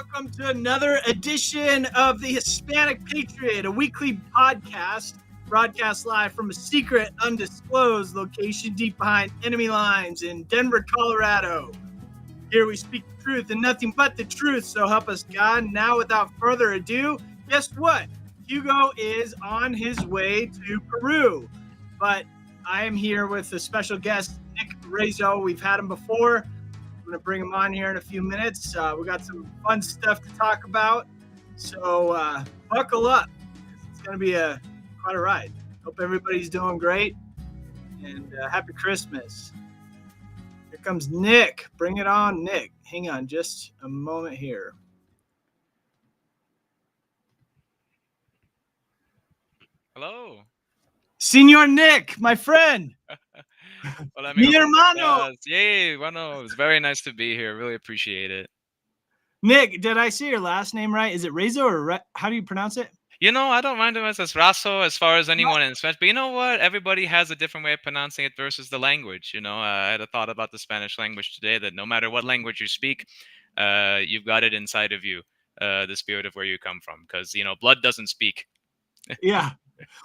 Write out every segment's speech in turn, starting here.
Welcome to another edition of the Hispanic Patriot, a weekly podcast broadcast live from a secret, undisclosed location deep behind enemy lines in Denver, Colorado. Here we speak the truth and nothing but the truth, so help us God. Now, without further ado, guess what? Hugo is on his way to Peru, but I am here with a special guest, Nick Razo. We've had him before. I'm going to bring him on here in a few minutes. We got some fun stuff to talk about, so buckle up. It's going to be quite a ride. Hope everybody's doing great, and happy Christmas. Here comes Nick. Bring it on, Nick. Hang on just a moment here. Hello. Senor Nick, my friend. Hola, Mi amigo. hermano. Yay, bueno, it's very nice to be here. Really appreciate it. Nick, did I say your last name right? Is it Razo or how do you pronounce it? You know, I don't mind it as Razo as far as anyone in Spanish, but you know what? Everybody has a different way of pronouncing it versus the language. You know, I had a thought about the Spanish language today that no matter what language you speak, you've got it inside of you, the spirit of where you come from, because, you know, blood doesn't speak. Yeah.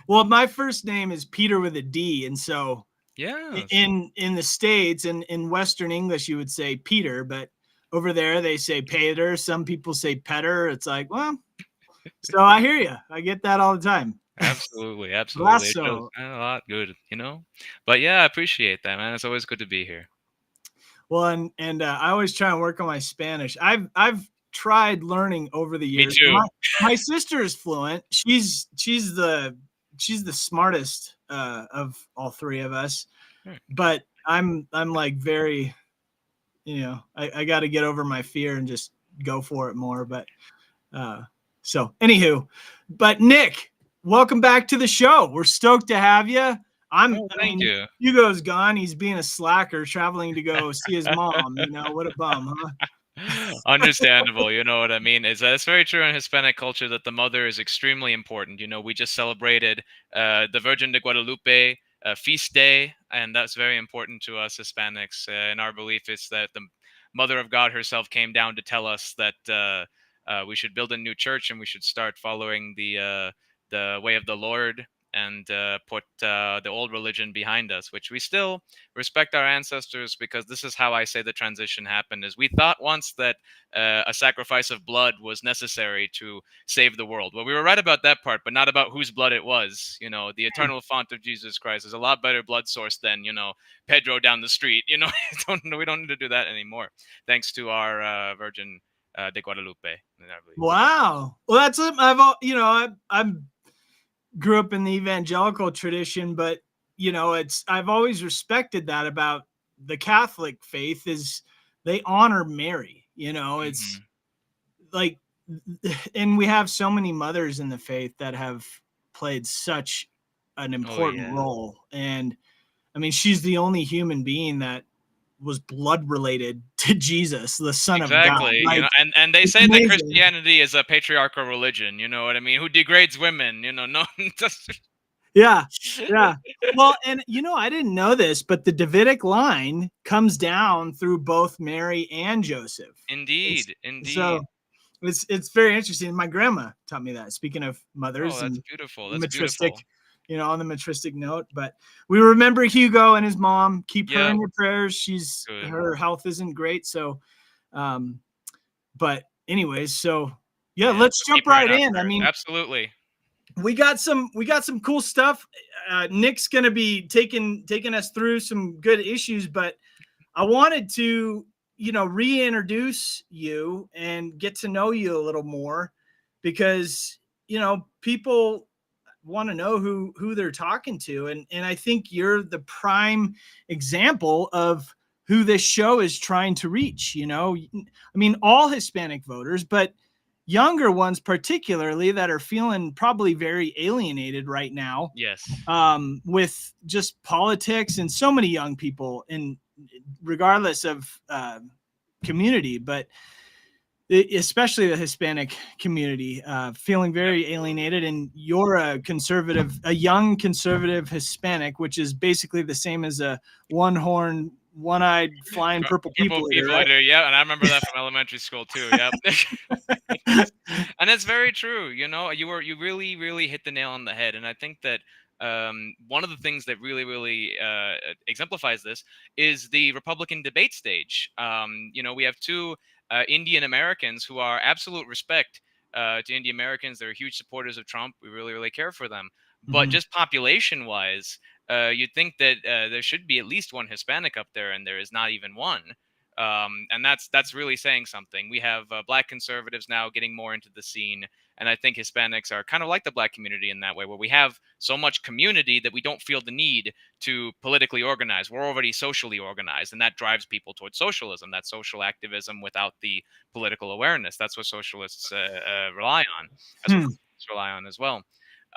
Well, my first name is Peter with a D, and so yeah, in the States and in Western English you would say Peter, but over there they say Peter. Some people say Petter. It's like, well, so I hear you. I get that all the time. absolutely. It Lasso. shows a lot good, you know. But yeah, I appreciate that, man. It's always good to be here. Well, and I always try and work on my Spanish. I've tried learning over the years. Me too. My sister is fluent. She's the smartest of all three of us, but I'm like very, you know, I got to get over my fear and just go for it more. But so anywho, but Nick, welcome back to the show. We're stoked to have you. Thank you. Hugo's gone. He's being a slacker, traveling to go see his mom. You know, what a bum, huh? Understandable. You know what I mean? It's very true in Hispanic culture that the mother is extremely important. You know, we just celebrated the Virgin de Guadalupe feast day, and that's very important to us Hispanics. And our belief is that the Mother of God herself came down to tell us that we should build a new church and we should start following the way of the Lord, and put the old religion behind us, which we still respect our ancestors, because this is how I say the transition happened. Is we thought once that a sacrifice of blood was necessary to save the world. Well, we were right about that part, but not about whose blood it was. You know, the eternal font of Jesus Christ is a lot better blood source than, you know, Pedro down the street. You know, we don't need to do that anymore, thanks to our Virgin de Guadalupe. Wow. Well, that's I'm grew up in the evangelical tradition, but you know, I've always respected that about the Catholic faith is they honor Mary. You know, it's like, and we have so many mothers in the faith that have played such an important role. And I mean, she's the only human being that was blood related to Jesus, the Son of God. Exactly. Like, you know, and they say that Christianity is a patriarchal religion. You know what I mean? Who degrades women? You know, no. Yeah. Well, and you know, I didn't know this, but the Davidic line comes down through both Mary and Joseph. Indeed. So it's very interesting. My grandma taught me that. Speaking of mothers, that's beautiful. That's matristic, beautiful. You know, on the matristic note. But we remember Hugo and his mom. Keep her in your prayers. Her health isn't great. So, but anyways, so yeah, let's jump right in. I mean, absolutely. We got some cool stuff. Nick's gonna be taking us through some good issues, but I wanted to, you know, reintroduce you and get to know you a little more, because, you know, people want to know who they're talking to. And I think you're the prime example of who this show is trying to reach. You know, I mean, all Hispanic voters, but younger ones particularly, that are feeling probably very alienated right now. Yes. With just politics, and so many young people, and regardless of community, but especially the Hispanic community, feeling very alienated. And you're a young conservative Hispanic, which is basically the same as a one-horn one-eyed flying purple Purple people eater, people right? eater, yeah, and I remember that from elementary school too. Yep. And it's very true. You really, really hit the nail on the head. And I think that one of the things that really, really exemplifies this is the Republican debate stage. We have two Indian Americans who are absolute respect to Indian Americans. They're huge supporters of Trump. We really, really care for them. But Mhm, just population wise, you'd think that there should be at least one Hispanic up there, and there is not even one. And that's really saying something. We have black conservatives now getting more into the scene, and I think Hispanics are kind of like the black community in that way, where we have so much community that we don't feel the need to politically organize. We're already socially organized, and that drives people towards socialism. That social activism without the political awareness. That's what socialists rely on. That's what hmm, communists rely on as well.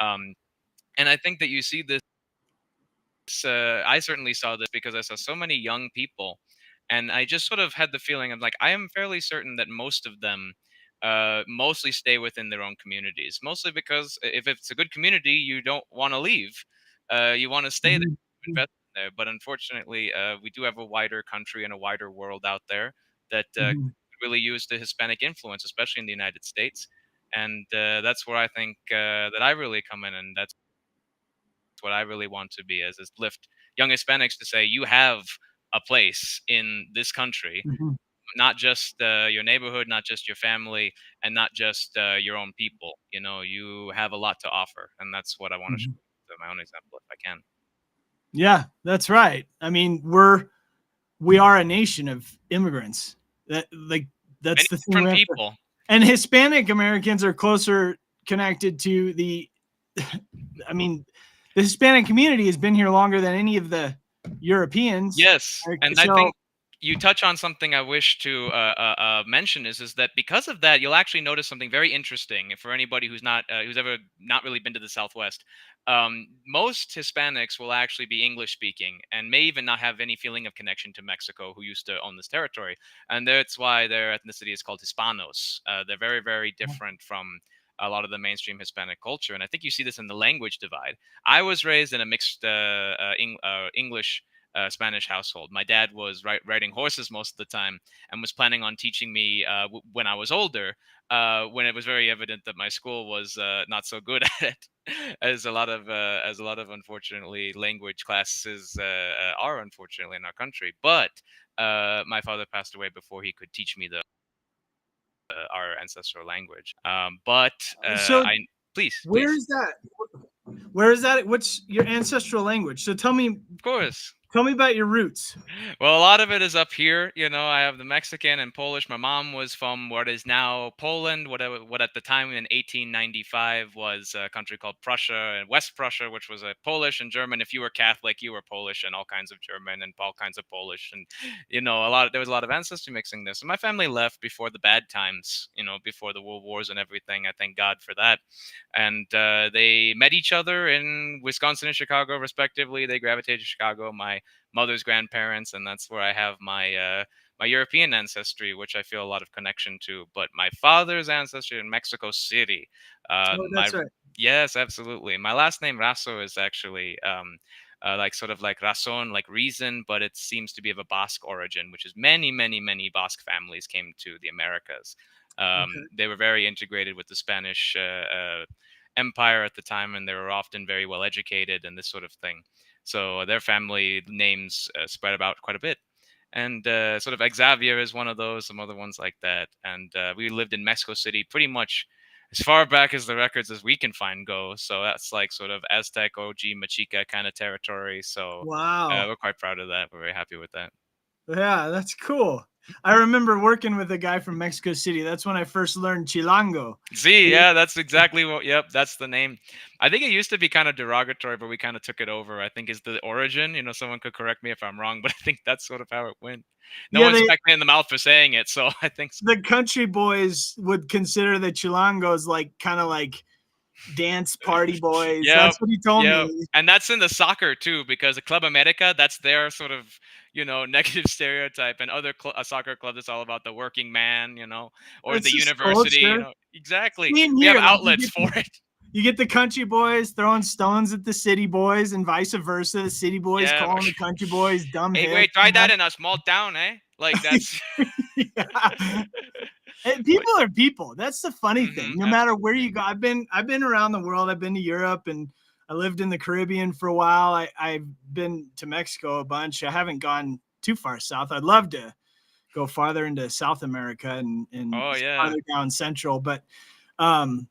Um, and I think that you see this. I certainly saw this because I saw so many young people, and I just sort of had the feeling of like I am fairly certain that most of them mostly stay within their own communities, mostly because if it's a good community, you don't want to leave. You want to stay there, mhm, mhm, invest in there. But unfortunately, we do have a wider country and a wider world out there that mhm, really use the Hispanic influence, especially in the United States. And that's where I think that I really come in, and that's what I really want to be is lift young Hispanics to say you have a place in this country, mhm, not just your neighborhood, not just your family, and not just your own people. You have a lot to offer, and that's what I want to show mhm. my own example if I can. Yeah, that's right. I mean, we are a nation of immigrants. Many That's the thing we different have to. people. And Hispanic Americans are closer connected to the. I mean, the Hispanic community has been here longer than any of the Europeans. Yes, and I So, think you touch on something I wish to mention is that because of that, you'll actually notice something very interesting for anybody who's ever not really been to the Southwest. Most Hispanics will actually be English speaking and may even not have any feeling of connection to Mexico, who used to own this territory, and that's why their ethnicity is called Hispanos. They're very, very different from a lot of the mainstream Hispanic culture, and I think you see this in the language divide. I was raised in a mixed English Spanish household. My dad was riding horses most of the time and was planning on teaching me when I was older. When it was very evident that my school was not so good at it, as a lot of unfortunately language classes are unfortunately in our country. But my father passed away before he could teach me the our ancestral language. But so I please, where please, is that? Where is that? What's your ancestral language? So of course. tell me about your roots. Well, a lot of it is up here. I have the Mexican and Polish. My mom was from what is now Poland, what at the time in 1895 was a country called Prussia and West Prussia, which was a Polish and German. If you were Catholic, you were Polish and all kinds of German and all kinds of Polish. And there was a lot of ancestry mixing this. And my family left before the bad times, before the world wars and everything. I thank God for that. And they met each other in Wisconsin and Chicago, respectively. They gravitated to Chicago. My mother's grandparents, and that's where I have my European ancestry, which I feel a lot of connection to. But my father's ancestry in Mexico City. Oh, My that's right. Yes, absolutely. My last name Razo is actually like sort of like razón, like reason, but it seems to be of a Basque origin, which is many, many, many Basque families came to the Americas. Okay. They were very integrated with the Spanish empire at the time, and they were often very well educated and this sort of thing. So their family names spread about quite a bit. And sort of Xavier is one of those, some other ones like that. And we lived in Mexico City pretty much as far back as the records as we can find go. So that's like sort of Aztec, OG, Mexica kind of territory. So Wow. we're quite proud of that. We're very happy with that. Yeah, that's cool. I remember working with a guy from Mexico City. That's when I first learned Chilango. See, yeah, that's exactly what. Yep, that's the name. I think it used to be kind of derogatory, but we kind of took it over. I think is the origin. Someone could correct me if I'm wrong, but I think that's sort of how it went. No Yeah, one smacked me in the mouth for saying it, so I think so. the country boys would consider the Chilangos like kind of like dance party boys. Yep, That's what he told yep, me. and that's in the soccer too, because the Club America, that's their sort of negative stereotype, and other soccer clubs, it's all about the working man, or It's the just university, culture. exactly. See, in We have here, like you outlets get for it. You get the country boys throwing stones at the city boys, and vice versa. The city boys Yeah. calling the country boys dumb Hey, hicks. wait, try that in a small town, eh? Like that's. Yeah. But People are people. That's the funny thing. No matter where absolutely. you go, I've been around the world. I've been to Europe, and I lived in the Caribbean for a while. I've been to Mexico a bunch. I haven't gone too far south. I'd love to go farther into South America and Oh yeah. farther down central, but um,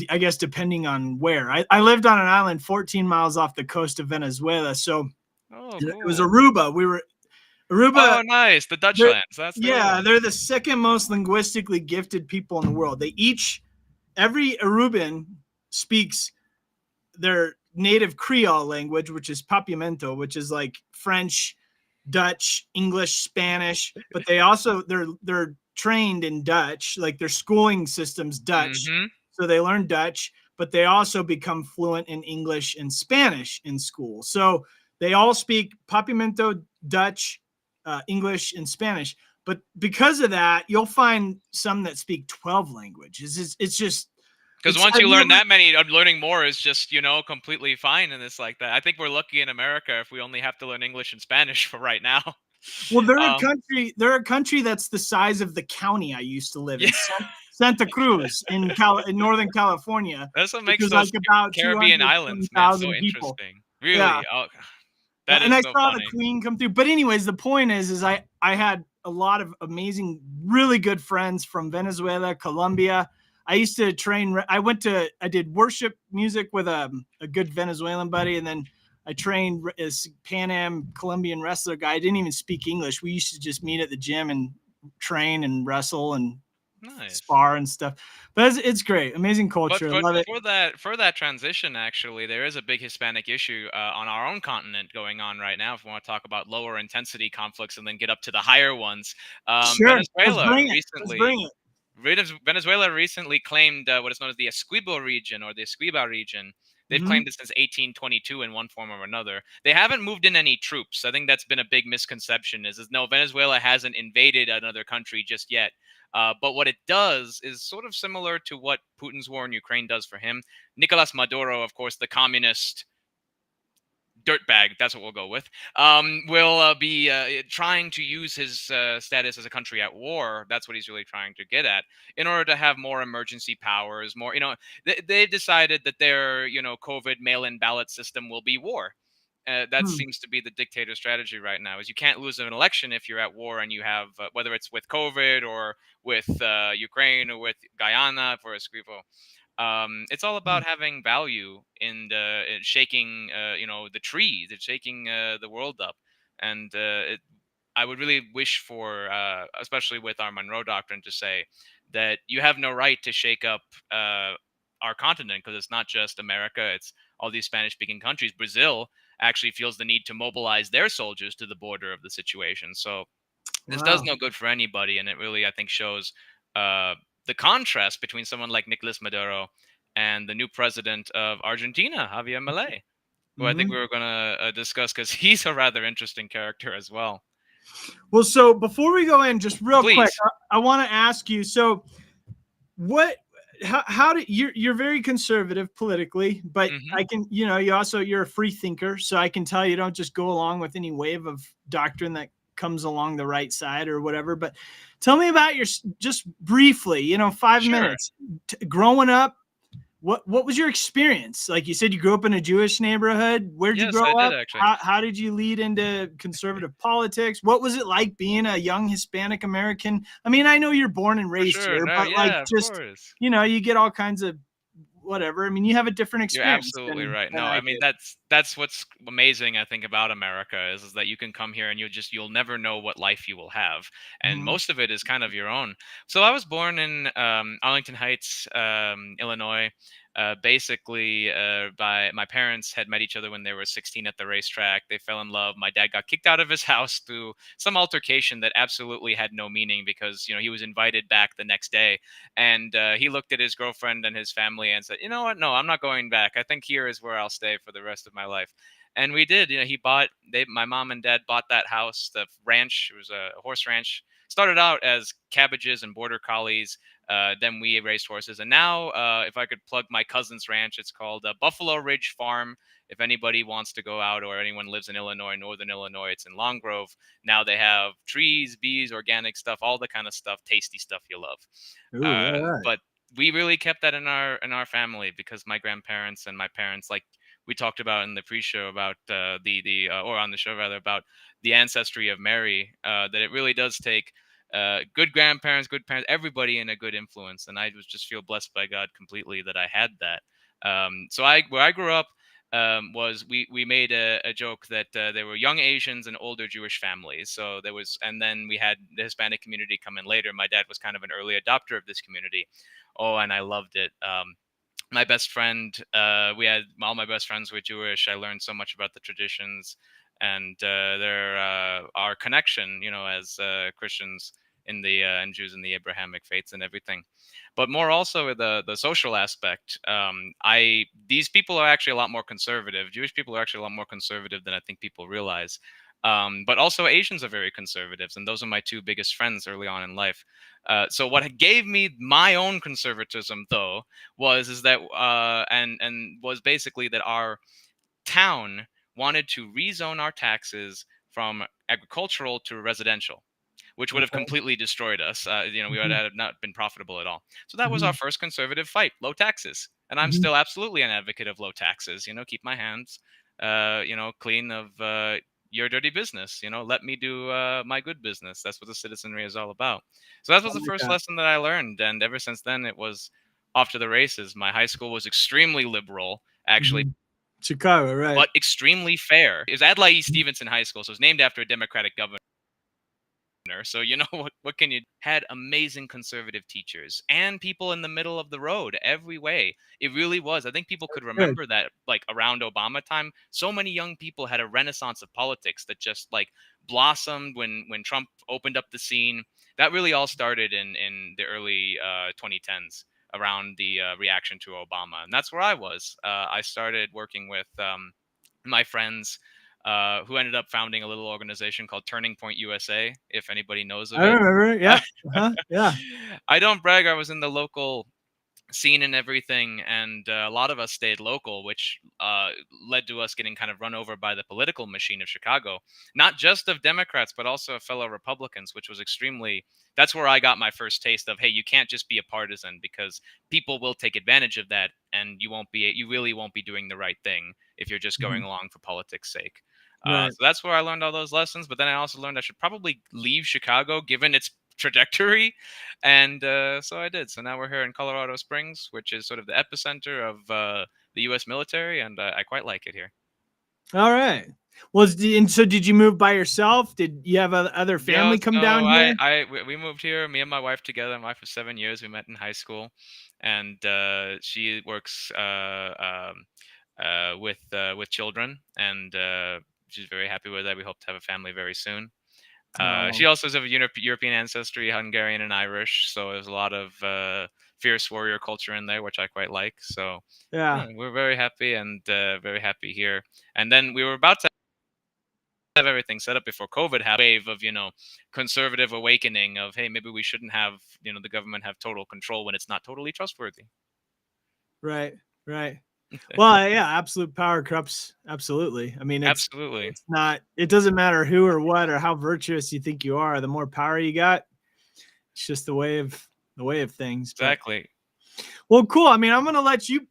I guess depending on where. I lived on an island 14 miles off the coast of Venezuela, so Oh, it was cool. Aruba. We were Aruba. Oh, nice. The Dutch They're, lands. That's yeah, cool. they're the second most linguistically gifted people in the world. Every Aruban speaks their native Creole language, which is Papiamento, which is like French, Dutch, English, Spanish, but they're trained in Dutch, like their schooling system's Dutch. Mm-hmm. So they learn Dutch, but they also become fluent in English and Spanish in school. So they all speak Papiamento, Dutch, English, and Spanish. But because of that, you'll find some that speak 12 languages. It's just, Because once I've you learn never, that many, learning more is just, completely fine. And it's like that. I think we're lucky in America if we only have to learn English and Spanish for right now. well, um, they're a country that's the size of the county I used to live yeah, in, Santa Cruz in Northern California, that's what which makes is like those about Caribbean islands, man, so 220,000 people. interesting. Yeah. Really. Oh, Yeah, that and is I so saw the funny. Queen come through. But anyways, the point is I had a lot of amazing, really good friends from Venezuela, Colombia. I used to train. I did worship music with a good Venezuelan buddy, and then I trained as Pan Am Colombian wrestler guy. I didn't even speak English. We used to just meet at the gym and train and wrestle and Nice. spar and stuff. But it's great, amazing But culture. I for love it. for that transition, actually, there is a big Hispanic issue on our own continent going on right now. If we want to talk about lower intensity conflicts and then get up to the higher ones, Sure, let's bring it. Let's bring it. Venezuela recently claimed what is known as the Essequibo region or the Esquiba region. They've Mm-hmm. claimed it since 1822 in one form or another. They haven't moved in any troops. I think that's been a big misconception. Is no, Venezuela hasn't invaded another country just yet. But what it does is sort of similar to what Putin's war in Ukraine does for him. Nicolas Maduro, of course, the communist dirtbag, that's what we'll go with, will be trying to use his status as a country at war. That's what he's really trying to get at in order to have more emergency powers, more, they've decided that their, COVID mail-in ballot system will be war. That Hmm. seems to be the dictator strategy right now is you can't lose an election if you're at war and you have whether it's with COVID or with Ukraine or with Guyana for Escrivo. It's all about having value in shaking, the trees, it's shaking the world up, and I would really wish for, especially with our Monroe Doctrine, to say that you have no right to shake up our continent because it's not just America; it's all these Spanish-speaking countries. Brazil actually feels the need to mobilize their soldiers to the border of the situation. So this does Wow. no good for anybody, and it really, I think, shows uh, the contrast between someone like Nicolas Maduro and the new president of Argentina, Javier Milei, who I think we Mhm. were going to discuss because he's a rather interesting character as well. Well, so before we go in, just real quick, Please. I want to ask you. So, what? How do you're very conservative politically, but Hmm. I can, you're a free thinker, so I can tell you don't just go along with any wave of doctrine that comes along the right side or whatever. But tell me about just briefly, 5 minutes, Sure. growing up. What was your experience? Like you said, you grew up in a Jewish neighborhood. Where'd you Yes, grow I did up? actually. How did you lead into conservative politics? What was it like being a young Hispanic American? I mean, I know you're born and For raised sure. here, No, but like yeah, of just, course. you get all kinds of whatever. I mean, you have a different You're experience absolutely than right. than No, I I mean did. that's what's amazing I think about America is that you can come here and you'll never know what life you will have, and Mhm. most of it is kind of your own. So I was born in Arlington Heights, Illinois. Basically, by my parents had met each other when they were 16 at the racetrack. They fell in love. My dad got kicked out of his house through some altercation that absolutely had no meaning because he was invited back the next day, and he looked at his girlfriend and his family and said, "You know what? No, I'm not going back. I think here is where I'll stay for the rest of my life." And we did. My mom and dad bought that house, the ranch. It was a horse ranch. Started out as cabbages and border collies. Then we raised horses, and now, if I could plug my cousin's ranch, it's called Buffalo Ridge Farm. If anybody wants to go out, or anyone lives in Illinois, northern Illinois, it's in Long Grove. Now they have trees, bees, organic stuff, all the kind of stuff, tasty stuff you love. Ooh, all right. But we really kept that in our family, because my grandparents and my parents, like we talked about in the pre-show about the or on the show rather, about the ancestry of Mary, that it really does take good grandparents, good parents, everybody in a good influence. And I was just feel blessed by God completely that I had that. So where I grew up, was we made a joke that there were young Asians and older Jewish families. So there was, and then we had the Hispanic community come in later. My dad was kind of an early adopter of this community. Oh, and I loved it. My best friend, we had all my best friends were Jewish. I learned so much about the traditions and our connection, as Christians in the and Jews in the Abrahamic faiths and everything. But more also the social aspect. These people are actually a lot more conservative. Jewish people are actually a lot more conservative than I think people realize. But also Asians are very conservatives, and those are my two biggest friends early on in life. So what gave me my own conservatism, though, was that and was basically that our town wanted to rezone our taxes from agricultural to residential, which would have Okay. completely destroyed us. We would Mhm, have not been profitable at all. So that was our mhm, first conservative fight: low taxes. And I'm mhm. still absolutely an advocate of low taxes. Keep my hands, clean of your dirty business. Let me do my good business. That's what the citizenry is all about. So that I was the like first that. lesson that I learned, and ever since then it was off to the races. My high school was extremely liberal, actually, Mhm. Chicago, right? but extremely fair. It was Adlai Mhm, Stevenson High School, so it's named after a Democratic governor. So what can you had amazing conservative teachers and people in the middle of the road every way. It really was. I think people could good. remember that, like, around Obama time, so many young people had a renaissance of politics that just, like, blossomed when Trump opened up the scene. That really all started in the early 2010s, around the reaction to Obama, and that's where I was. I started working with my friends, who ended up founding a little organization called Turning Point USA, if anybody knows of I it. remember it, yeah, uh-huh, yeah, I don't brag. I was in the local scene and everything, and a lot of us stayed local, which led to us getting kind of run over by the political machine of Chicago, not just of Democrats, but also of fellow Republicans, which was extremely. That's where I got my first taste of, hey, you can't just be a partisan, because people will take advantage of that, and you really won't be doing the right thing if you're just going mhm, along for politics' sake. right. So that's where I learned all those lessons. But then I also learned I should probably leave Chicago, given its trajectory, and so I did. So now we're here in Colorado Springs, which is sort of the epicenter of the U.S. military, and I quite like it here. All right. And so did you move by yourself? Did you have other Yeah, family come so down here? we moved here. Me and my wife together. My wife for 7 years. We met in high school, and she works with children, and she's very happy with that. We hope to have a family very soon. Oh, She also is of European ancestry, Hungarian and Irish. So there's a lot of fierce warrior culture in there, which I quite like. So yeah, yeah, we're very happy, and very happy here. And then we were about to have everything set up before COVID had a wave of, conservative awakening of, hey, maybe we shouldn't have, the government have total control when it's not totally trustworthy. right, right. Well, yeah, absolute power corrupts absolutely. I mean, Absolutely. it's not it doesn't matter who or what or how virtuous you think you are. The more power you got, it's just the way of things. But Exactly. well, cool. I mean, I'm gonna let you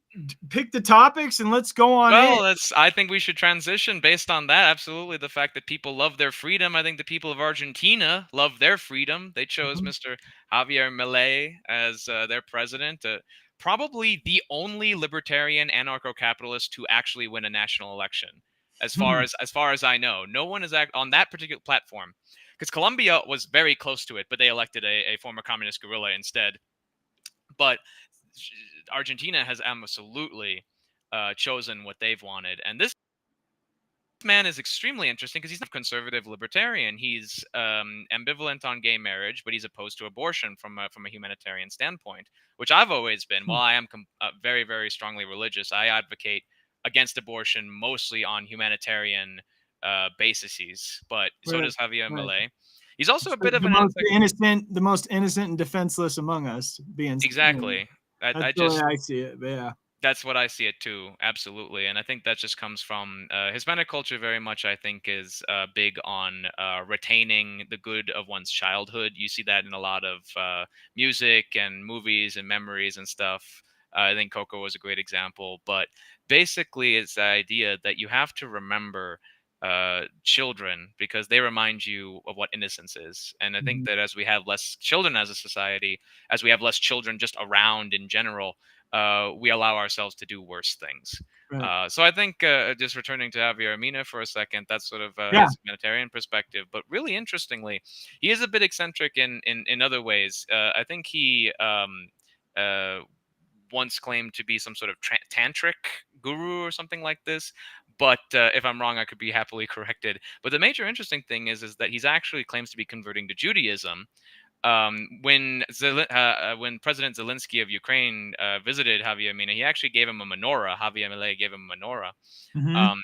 pick the topics and let's go on in. Well, I think we should transition based on that. Absolutely. The fact that people love their freedom. I think the people of Argentina love their freedom. They chose Mhm. Mr. Javier Milei as their president. Probably the only libertarian anarcho-capitalist to actually win a national election, Hmm. as far as I know. No one is on that particular platform, because Colombia was very close to it, but they elected a former communist guerrilla instead. But Argentina has absolutely chosen what they've wanted, and this man is extremely interesting because he's not a conservative libertarian. He's ambivalent on gay marriage, but he's opposed to abortion from a humanitarian standpoint, which I've always been. While I am very, very strongly religious, I advocate against abortion mostly on humanitarian bases. But so Right, does Javier right. Milei. He's also a bit of an The most innocent and defenseless among us being, exactly. that's I the way just I see it. But yeah. That's what I see it too, absolutely, and I think that just comes from Hispanic culture. Very much, I think, is big on retaining the good of one's childhood. You see that in a lot of music and movies and memories and stuff. I think Coco was a great example, but basically, it's the idea that you have to remember children because they remind you of what innocence is. And I think Mhm. that as we have less children as a society, as we have less children just around in general, we allow ourselves to do worse things. Right. So I think just returning to Javier Mina for a second, that's sort of Yeah. his humanitarian perspective. But really interestingly, he is a bit eccentric in other ways. I think he uh, once claimed to be some sort of tantric guru or something like this. But if I'm wrong, I could be happily corrected. But the major interesting thing is that he's actually claims to be converting to Judaism. When President Zelensky of Ukraine visited Javier Mina, he actually gave him a menorah. Javier Milei gave him a menorah. Hmm. Um,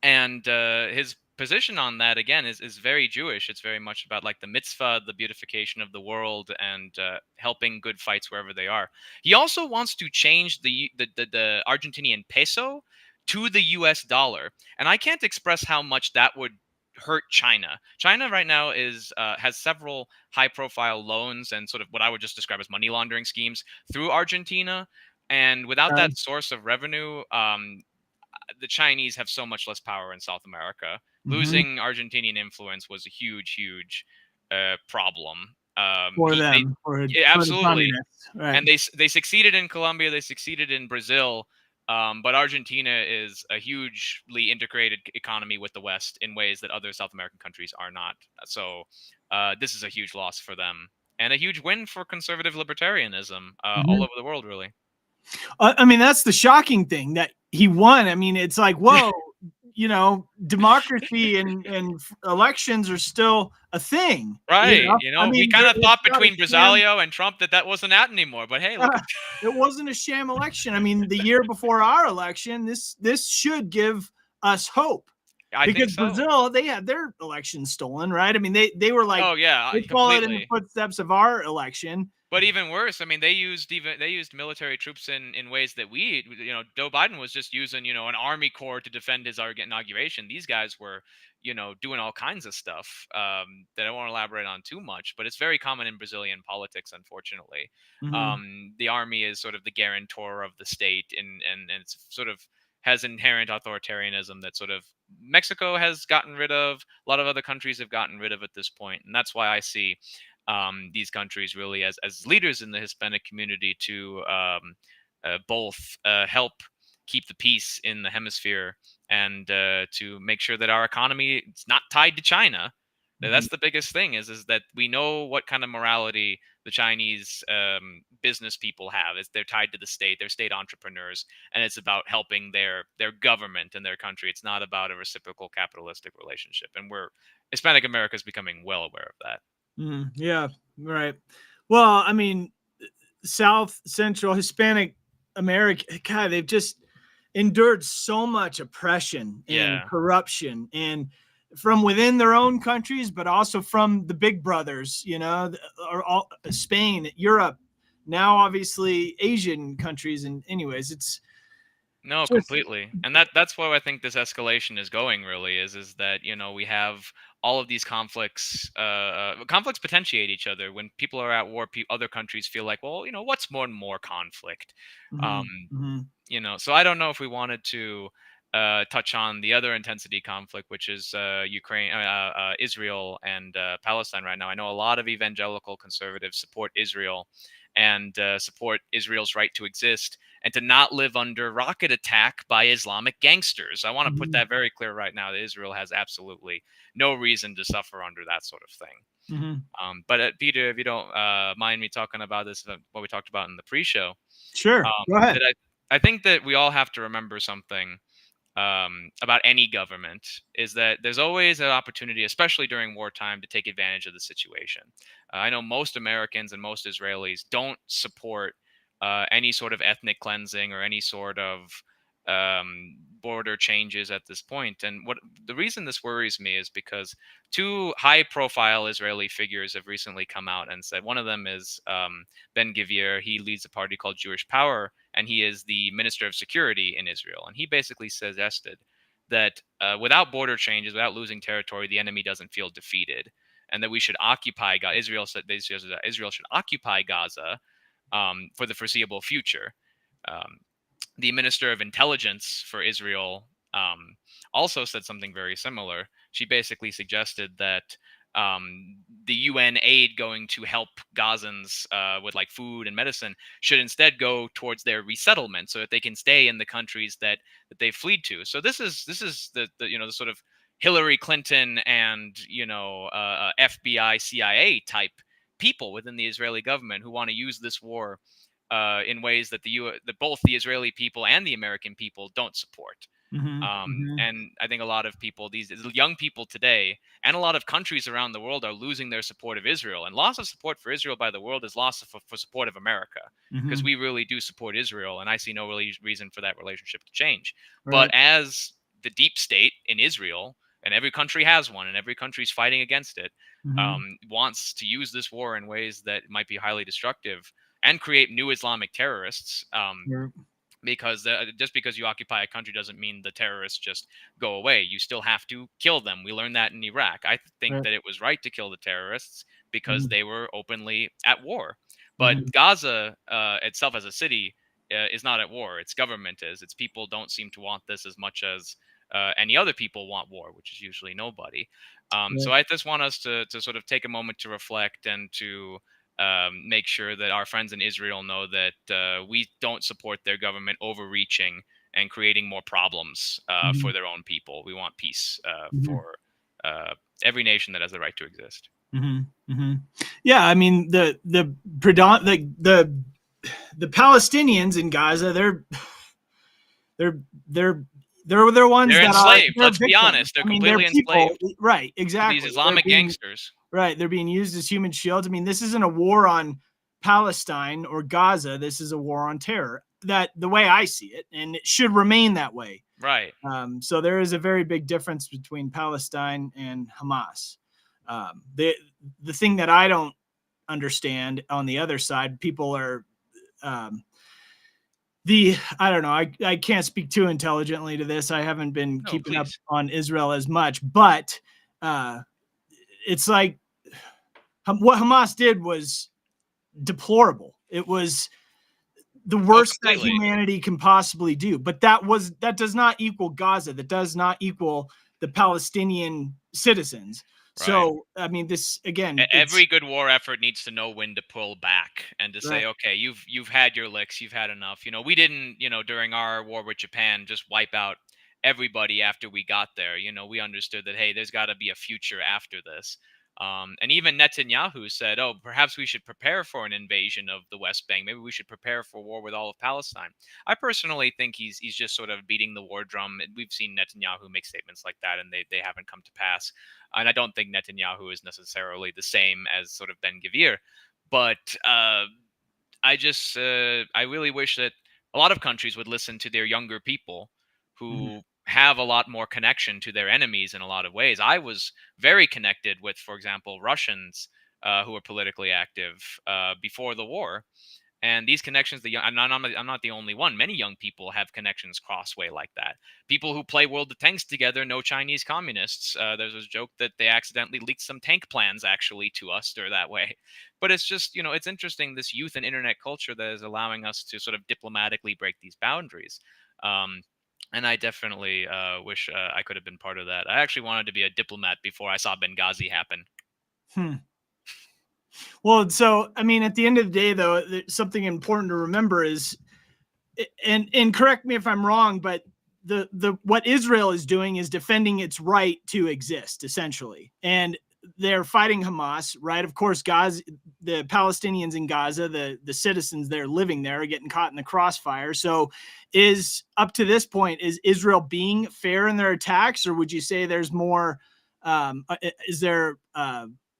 and his position on that again is very Jewish. It's very much about like the mitzvah, the beautification of the world, and helping good fights wherever they are. He also wants to change the Argentinian peso to the U.S. dollar, and I can't express how much that would hurt China. China right now is has several high-profile loans and sort of what I would just describe as money laundering schemes through Argentina. And without that source of revenue, the Chinese have so much less power in South America. Hmm. Losing Argentinian influence was a huge, huge problem. For them, Yeah, for the absolutely, communists, right? and they succeeded in Colombia, they succeeded in Brazil, but Argentina is a hugely integrated economy with the West in ways that other South American countries are not. So this is a huge loss for them and a huge win for conservative libertarianism all Hmm. over the world, really. I mean, that's the shocking thing that he won. I mean, it's like, whoa, democracy and elections are still a thing. Right. I We mean, kind of it's thought not a between sham. Brasalio and Trump that wasn't at anymore. But hey, look at It wasn't a sham election. I mean, the year before our election, this should give us hope I think because so. Brazil, they had their election stolen, right? I mean, they were like, Oh yeah, they followed in the completely. footsteps of our election. But even worse, I mean, they used military troops in ways that Joe Biden was just using an army corps to defend his inauguration. These guys were doing all kinds of stuff that I won't elaborate on too much, but it's very common in Brazilian politics, unfortunately. Hmm. The army is sort of the guarantor of the state, and it's sort of has inherent authoritarianism that sort of Mexico has gotten rid of. A lot of other countries have gotten rid of at this point, and that's why I see these countries really as leaders in the Hispanic community to both help keep the peace in the hemisphere and to make sure that our economy is not tied to China. Hmm. That's the biggest thing is that we know what kind of morality the Chinese business people have. Is they're tied to the state, they're state entrepreneurs, and it's about helping their government and their country. It's not about a reciprocal capitalistic relationship, and Hispanic America is becoming well aware of that. Yeah, right. Well, I mean, South Central Hispanic America, God, they've just endured so much oppression and Yeah. corruption, and from within their own countries, but also from the big brothers, or all, Spain, Europe, now obviously Asian countries. And anyways, it's No, just completely. And that's where I think this escalation is going really is that, we have all of these conflicts potentiate each other. When people are at war, other countries feel like, well, what's more and more conflict? Um, mhm, mhm, so I don't know if we wanted to touch on the other intensity conflict, which is Israel and Palestine right now. I know a lot of evangelical conservatives support Israel and support Israel's right to exist and to not live under rocket attack by Islamic gangsters. I want to put mhm, that very clear right now that Israel has absolutely no reason to suffer under that sort of thing. mhm. But Peter, if you don't mind me talking about this, what we talked about in the pre-show, Sure, go ahead. that I think that we all have to remember something about any government is that there's always an opportunity, especially during wartime, to take advantage of the situation. I know most Americans and most Israelis don't support any sort of ethnic cleansing or any sort of border changes at this point. And what the reason this worries me is because two high-profile Israeli figures have recently come out and said. One of them is Ben-Gvir. He leads a party called Jewish Power, and he is the Minister of Security in Israel. And he basically suggested that without border changes, without losing territory, the enemy doesn't feel defeated, and that we should occupy Gaza. Israel said Israel should occupy Gaza for the foreseeable future. The Minister of Intelligence for Israel also said something very similar. She basically suggested that the UN aid going to help Gazans with like food and medicine should instead go towards their resettlement, so that they can stay in the countries that they fled to. So this is the the sort of Hillary Clinton and FBI CIA type people within the Israeli government who want to use this war in ways that that both the Israeli people and the American people don't support. And I think a lot of people, these young people today, and a lot of countries around the world are losing their support of Israel. And loss of support for Israel by the world is loss for support of America, because we really do support Israel, and I see no really reason for that relationship to change. Right. But as the deep state in Israel, and every country has one, and every country's fighting against it, wants to use this war in ways that might be highly destructive and create new Islamic terrorists. Because just because you occupy a country doesn't mean the terrorists just go away. You still have to kill them. We learned that in Iraq. I think that it was right to kill the terrorists because they were openly at war. But Gaza itself as a city is not at war. Its government is. Its people don't seem to want this as much as any other people want war, which is usually nobody. So I just want us to sort of take a moment to reflect and to make sure that our friends in Israel know that we don't support their government overreaching and creating more problems for their own people. We want peace for every nation that has the right to exist. Yeah, I mean the Palestinians in Gaza, they're the ones they're that enslaved. Let's be honest, they're completely enslaved. Right, exactly. These Islamic gangsters. Right, they're being used as human shields. I mean, this isn't a war on Palestine or Gaza. This is a war on terror. That the way I see it, and it should remain that way. Right. So there is a very big difference between Palestine and Hamas. The thing that I don't understand on the other side, people are I don't know. I can't speak too intelligently to this. I haven't been keeping up on Israel as much, but it's like what Hamas did was deplorable. It was the worst that humanity can possibly do. But that does not equal Gaza. That does not equal the Palestinian citizens. Right. So, I mean, this again. Every good war effort needs to know when to pull back and to say, okay, you've had your licks, you've had enough. We didn't, during our war with Japan, just wipe out everybody after we got there. We understood that, hey, there's got to be a future after this. And even Netanyahu said, oh, perhaps we should prepare for an invasion of the West Bank. Maybe we should prepare for war with all of Palestine. I personally think he's just sort of beating the war drum. We've seen Netanyahu make statements like that, and they haven't come to pass. And I don't think Netanyahu is necessarily the same as sort of Ben-Gvir. But I really wish that a lot of countries would listen to their younger people who have a lot more connection to their enemies in a lot of ways. I was very connected with, for example, Russians who were politically active before the war. And these connections, I'm not the only one. Many young people have connections crossway like that. People who play World of Tanks together know Chinese communists. There's a joke that they accidentally leaked some tank plans actually to us or that way. But it's just, it's interesting, this youth and internet culture that is allowing us to sort of diplomatically break these boundaries. And I definitely wish I could have been part of that. I actually wanted to be a diplomat before I saw Benghazi happen. Well, so, I mean, at the end of the day, though, something important to remember is, and correct me if I'm wrong, but what Israel is doing is defending its right to exist, essentially. And they're fighting Hamas, right? Of course, Gaza, the Palestinians in Gaza, the citizens there living there are getting caught in the crossfire. So up to this point, is Israel being fair in their attacks, or would you say there's more, is there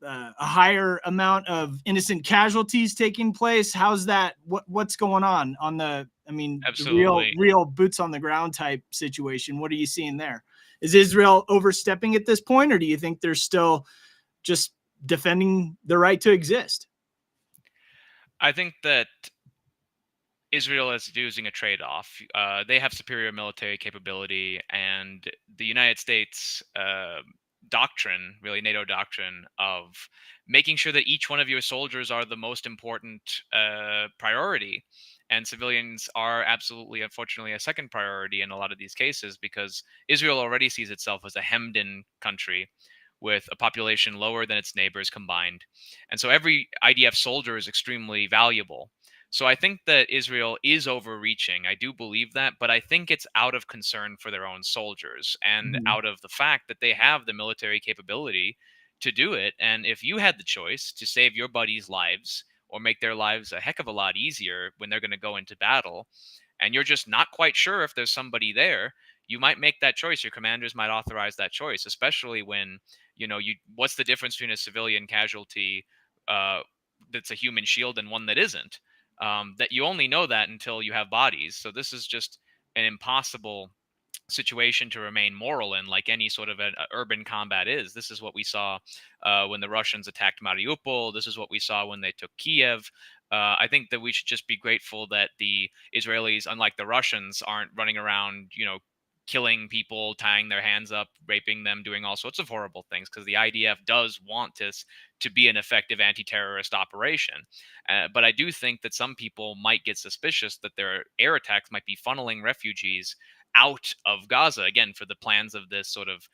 a higher amount of innocent casualties taking place? How's that? What's going on the? I mean, Absolutely. the real boots on the ground type situation. What are you seeing there? Is Israel overstepping at this point, or do you think they're still just defending the right to exist? I think that Israel is using a trade-off. They have superior military capability, and the United States doctrine, really NATO doctrine, of making sure that each one of your soldiers are the most important priority, and civilians are absolutely, unfortunately, a second priority in a lot of these cases, because Israel already sees itself as a hemmed-in country with a population lower than its neighbors combined, and so every IDF soldier is extremely valuable. So I think that Israel is overreaching. I do believe that, but I think it's out of concern for their own soldiers and Mm-hmm. out of the fact that they have the military capability to do it. And if you had the choice to save your buddies' lives or make their lives a heck of a lot easier when they're going to go into battle, and you're just not quite sure if there's somebody there, you might make that choice. Your commanders might authorize that choice, especially when, what's the difference between a civilian casualty uh, that's a human shield and one that isn't? That you only know that until you have bodies. So this is just an impossible situation to remain moral in, like any sort of an urban combat is. This is what we saw when the Russians attacked Mariupol. This is what we saw when they took Kiev. I think that we should just be grateful that the Israelis, unlike the Russians, aren't running around, killing people, tying their hands up, raping them, doing all sorts of horrible things, because the IDF does want this to be an effective anti-terrorist operation. But I do think that some people might get suspicious that their air attacks might be funneling refugees out of Gaza, again, for the plans of this sort of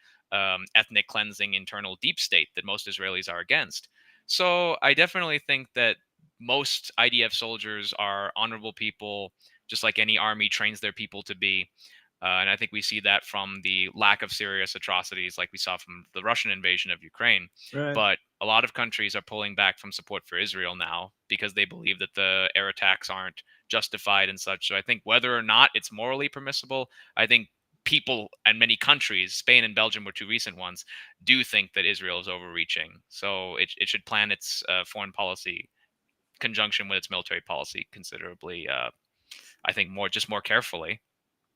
ethnic cleansing internal deep state that most Israelis are against. So I definitely think that most IDF soldiers are honorable people, just like any army trains their people to be. And I think we see that from the lack of serious atrocities like we saw from the Russian invasion of Ukraine. Right. But a lot of countries are pulling back from support for Israel now because they believe that the air attacks aren't justified and such. So I think whether or not it's morally permissible, I think people and many countries, Spain and Belgium were two recent ones, do think that Israel is overreaching. So it should plan its foreign policy conjunction with its military policy considerably, I think, more carefully.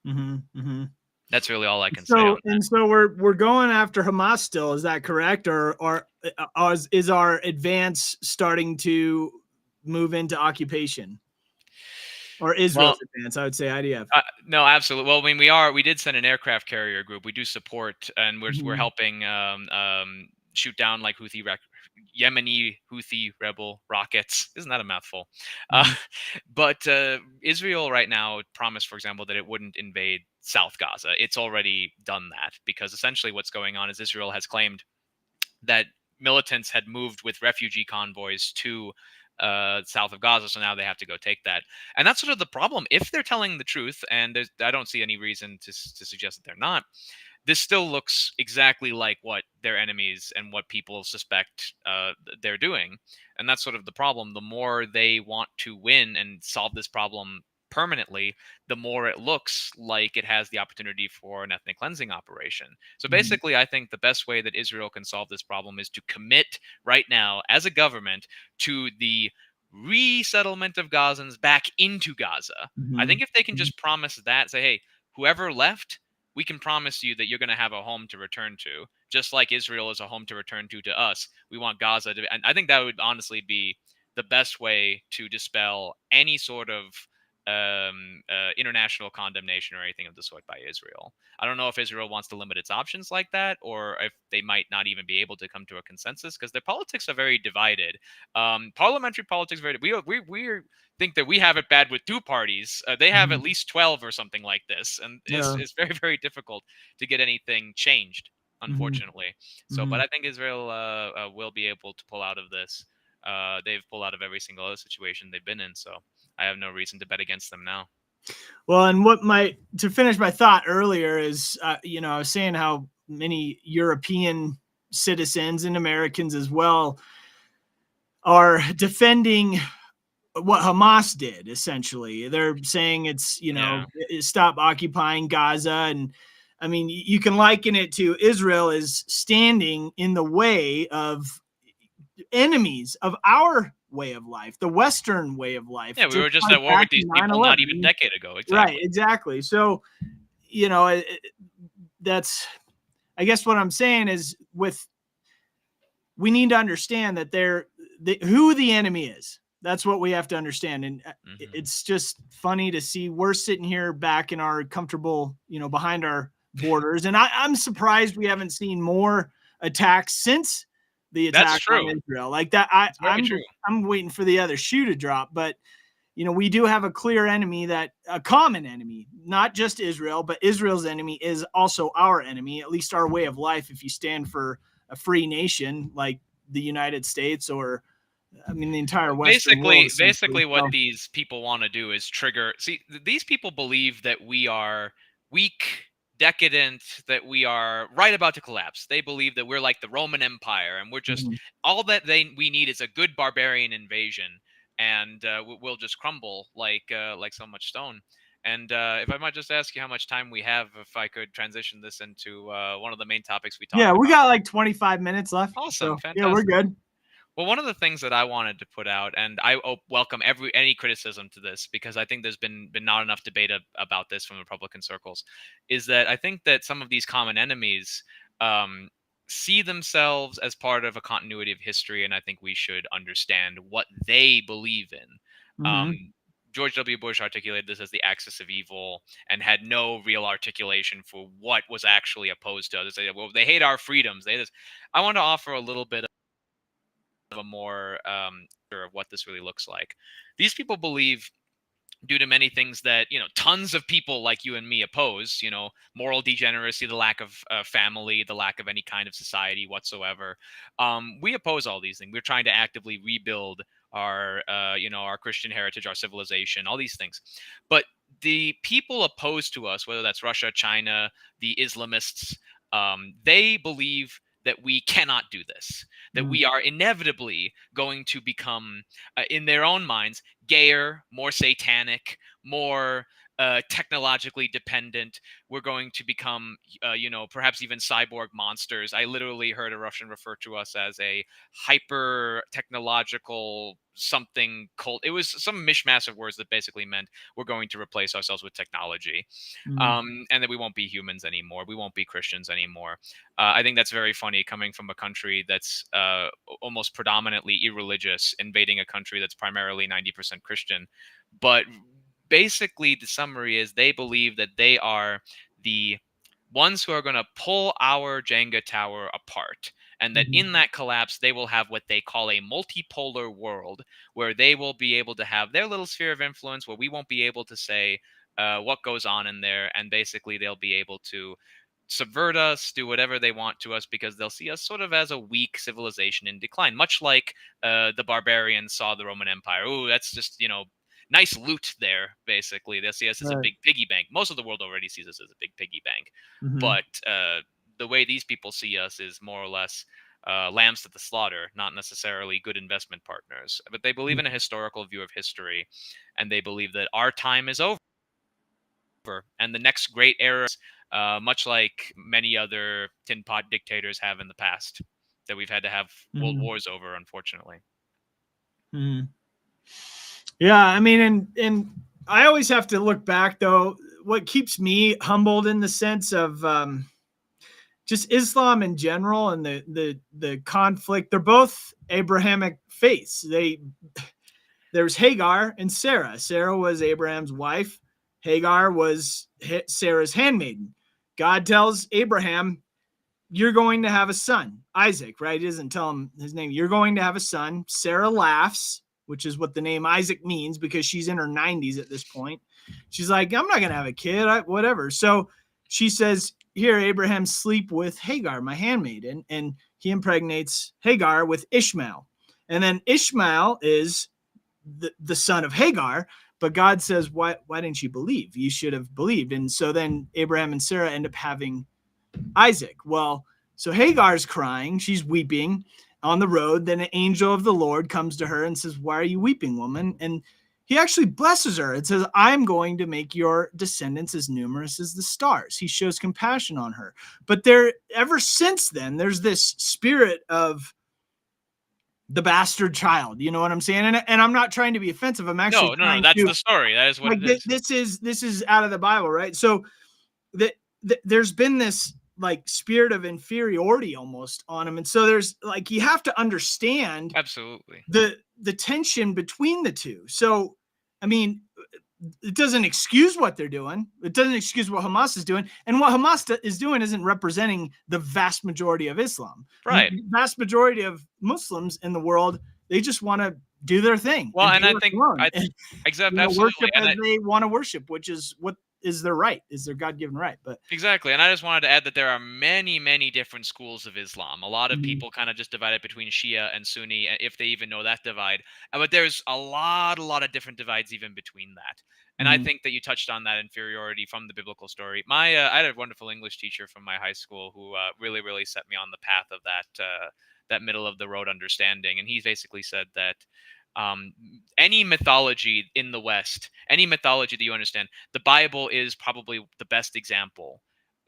Mm-hmm. Mm-hmm. That's really all I can say on that. So we're going after Hamas still. Is that correct, or is our advance starting to move into occupation, or Israel's advance? I would say IDF. No, absolutely. Well, I mean, we did send an aircraft carrier group. We do support, and we're helping shoot down like Yemeni Houthi rebel rockets. Isn't that a mouthful? But Israel right now promised, for example, that it wouldn't invade South Gaza. It's already done that, because essentially what's going on is Israel has claimed that militants had moved with refugee convoys to south of Gaza, so now they have to go take that. And that's sort of the problem. If they're telling the truth, and I don't see any reason to suggest that they're not, this still looks exactly like what their enemies and what people suspect they're doing. And that's sort of the problem. The more they want to win and solve this problem permanently, the more it looks like it has the opportunity for an ethnic cleansing operation. So basically, I think the best way that Israel can solve this problem is to commit right now as a government to the resettlement of Gazans back into Gaza. I think if they can just promise that, say, hey, whoever left, we can promise you that you're going to have a home to return to, just like Israel is a home to return to us. We want Gaza to, and I think that would honestly be the best way to dispel any sort of international condemnation or anything of the sort by Israel. I don't know if Israel wants to limit its options like that, or if they might not even be able to come to a consensus, because their politics are very divided. Parliamentary politics very. We think that we have it bad with two parties. They have at least 12 or something like this, and it's very, very difficult to get anything changed, unfortunately. So, but I think Israel will be able to pull out of this. They've pulled out of every single other situation they've been in, so I have no reason to bet against them now. Well, and to finish my thought earlier is, I was saying how many European citizens and Americans as well are defending what Hamas did. Essentially, they're saying it's, stop occupying Gaza. And I mean, you can liken it to Israel is standing in the way of enemies of our way of life, the Western way of life. Yeah, we were just like at war with these people not 9/11. even a decade ago. Exactly. Right, exactly. So, that's, I guess what I'm saying is we need to understand that who the enemy is. That's what we have to understand. And it's just funny to see we're sitting here back in our comfortable, behind our borders. And I'm surprised we haven't seen more attacks since the attack on Israel. Like that, I'm waiting for the other shoe to drop. But, we do have a clear enemy, a common enemy, not just Israel, but Israel's enemy is also our enemy, at least our way of life. If you stand for a free nation like the United States, or the entire Western world. Basically what these people want to do is trigger. See, these people believe that we are weak, decadent, that we are right about to collapse. They believe that we're like the Roman Empire, and we're just all that we need is a good barbarian invasion, and we'll just crumble like so much stone. And if I might just ask you how much time we have, if I could transition this into one of the main topics we talked about. Yeah, we got like 25 minutes left. Awesome, fantastic. Yeah, we're good. Well, one of the things that I wanted to put out, and I welcome any criticism to this, because I think there's been not enough debate about this from Republican circles, is that I think that some of these common enemies see themselves as part of a continuity of history, and I think we should understand what they believe in. George W. Bush articulated this as the axis of evil and had no real articulation for what was actually opposed to others. They hate our freedoms. I want to offer a little bit of a more of what this really looks like. These people believe, due to many things that tons of people like you and me oppose, moral degeneracy, the lack of family, the lack of any kind of society whatsoever. We oppose all these things. We're trying to actively rebuild our our Christian heritage, our civilization, all these things. But the people opposed to us, whether that's Russia, China, the Islamists, they believe that we cannot do this, that we are inevitably going to become, in their own minds, gayer, more satanic, more technologically dependent. We're going to become, perhaps even cyborg monsters. I literally heard a Russian refer to us as a hyper technological something cult. It was some mishmash of words that basically meant we're going to replace ourselves with technology, and that we won't be humans anymore. We won't be Christians anymore. I think that's very funny coming from a country that's almost predominantly irreligious, invading a country that's primarily 90% Christian. But basically, the summary is they believe that they are the ones who are going to pull our Jenga tower apart. And that in that collapse, they will have what they call a multipolar world, where they will be able to have their little sphere of influence, where we won't be able to say what goes on in there. And basically, they'll be able to subvert us, do whatever they want to us, because they'll see us sort of as a weak civilization in decline, much like the barbarians saw the Roman Empire. Oh, that's just, nice loot there, basically. They'll see us as a big piggy bank. Most of the world already sees us as a big piggy bank. But the way these people see us is more or less lambs to the slaughter, not necessarily good investment partners. But they believe in a historical view of history, and they believe that our time is over. And the next great era, much like many other tin pot dictators have in the past, that we've had to have world wars over, unfortunately. Yeah, and I always have to look back, though. What keeps me humbled in the sense of just Islam in general and the conflict. They're both Abrahamic faiths. There's Hagar and Sarah. Sarah was Abraham's wife. Hagar was Sarah's handmaiden. God tells Abraham, you're going to have a son, Isaac, right? He doesn't tell him his name. You're going to have a son. Sarah laughs, which is what the name Isaac means, because she's in her 90s at this point. She's like, I'm not going to have a kid, whatever. So she says, here, Abraham, sleep with Hagar, my handmaiden. And he impregnates Hagar with Ishmael. And then Ishmael is the son of Hagar. But God says, why didn't you believe? You should have believed. And so then Abraham and Sarah end up having Isaac. Well, so Hagar's crying. She's weeping on the road. Then an angel of the Lord comes to her and says, why are you weeping, woman? And he actually blesses her. It says, I'm going to make your descendants as numerous as the stars. He shows compassion on her. But ever since then, there's this spirit of the bastard child. You know what I'm saying? And I'm not trying to be offensive. I'm actually No. That's the story. That is what it is. This is out of the Bible, right? So that there's been this like spirit of inferiority almost on him, and so there's like you have to understand Absolutely the tension between the two. So, I mean, it doesn't excuse what they're doing. It doesn't excuse what Hamas is doing. And what Hamas is doing isn't representing the vast majority of Islam. right. The vast majority of Muslims in the world, they just want to do their thing. Well, and I left think alone and, exactly, worship absolutely, and as they want to worship, which is what is their right, is their God-given right. But exactly, and I just wanted to add that there are many, many different schools of Islam. A lot of Mhm. people kind of just divide it between Shia and Sunni, if they even know that divide. But there's a lot of different divides even between that. And I Mhm. think that you touched on that inferiority from the biblical story. I had a wonderful English teacher from my high school who really, really set me on the path of that middle of the road understanding. And he basically said that um, any mythology in the West, any mythology that you understand, the Bible is probably the best example.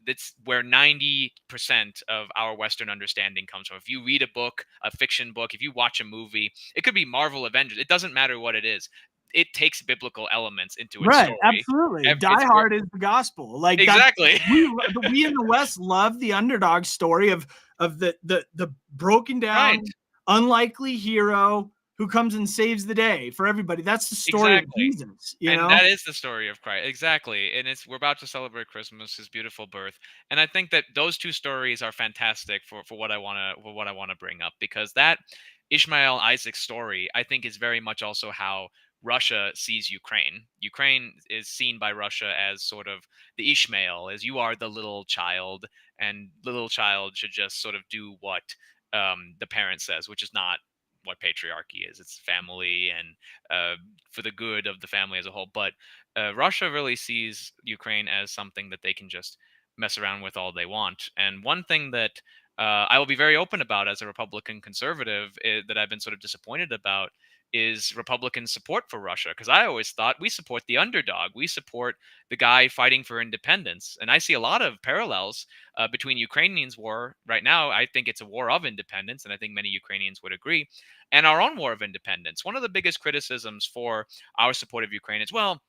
That's where 90% of our Western understanding comes from. If you read a book, a fiction book, if you watch a movie, it could be Marvel Avengers. It doesn't matter what it is. It takes biblical elements into its Right, story. absolutely. Die It's Hard is the gospel. Like that's exactly we in the West love the underdog story of the broken right. down, unlikely hero who comes and saves the day for everybody. That's the story of Exactly. Jesus, you And know? that is the story of Christ. Exactly. And we're about to celebrate Christmas, his beautiful birth. And I think that those two stories are fantastic for what I want to bring up, because that Ishmael Isaac story, I think, is very much also how Russia sees Ukraine. Ukraine is seen by Russia as sort of the Ishmael, as you are the little child, and little child should just sort of do what the parent says, which is not what patriarchy is. It's family and for the good of the family as a whole. But Russia really sees Ukraine as something that they can just mess around with all they want. And one thing that I will be very open about as a Republican conservative that I've been sort of disappointed about is Republican support for Russia. Because I always thought we support the underdog, we support the guy fighting for independence. And I see a lot of parallels between Ukrainians' war right now. I think it's a war of independence, and I think many Ukrainians would agree, and our own war of independence. One of the biggest criticisms for our support of Ukraine is, well,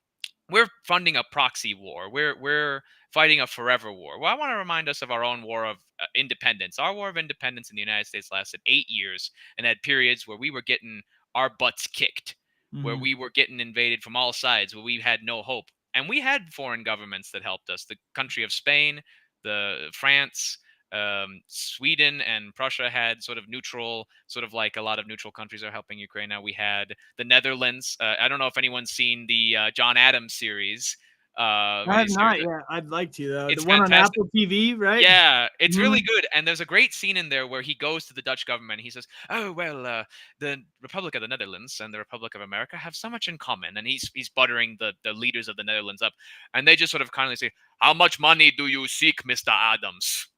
we're funding a proxy war. We're fighting a forever war. Well, I want to remind us of our own war of independence. Our war of independence in the United States lasted 8 years and had periods where we were getting our butts kicked, where Mhm. we were getting invaded from all sides, where we had no hope. And we had foreign governments that helped us. The country of Spain, the France, Sweden and Prussia had sort of neutral, sort of like a lot of neutral countries are helping Ukraine now. We had the Netherlands. I don't know if anyone's seen the John Adams series. I have Miniseries. not yet. I'd like to though. The It's one on fantastic. Apple TV, right? Yeah, it's Mhm. really good. And there's a great scene in there where he goes to the Dutch government. He says, "Oh well, the Republic of the Netherlands and the Republic of America have so much in common." And he's buttering the leaders of the Netherlands up, and they just sort of kindly say, "How much money do you seek, Mister Adams?"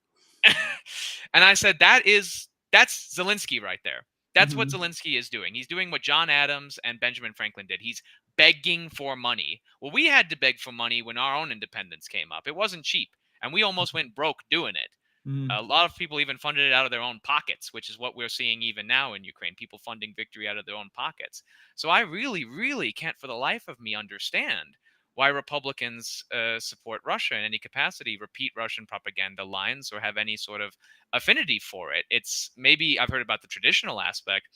And I said, that's Zelensky right there. That's what Mhm. Zelensky is doing. He's doing what John Adams and Benjamin Franklin did. He's begging for money. Well, we had to beg for money when our own independence came up. It wasn't cheap, and we almost went broke doing it. Mhm. A lot of people even funded it out of their own pockets, which is what we're seeing even now in Ukraine, people funding victory out of their own pockets. So I really, really can't for the life of me understand why Republicans support Russia in any capacity, repeat Russian propaganda lines, or have any sort of affinity for it. It's maybe I've heard about the traditional aspect,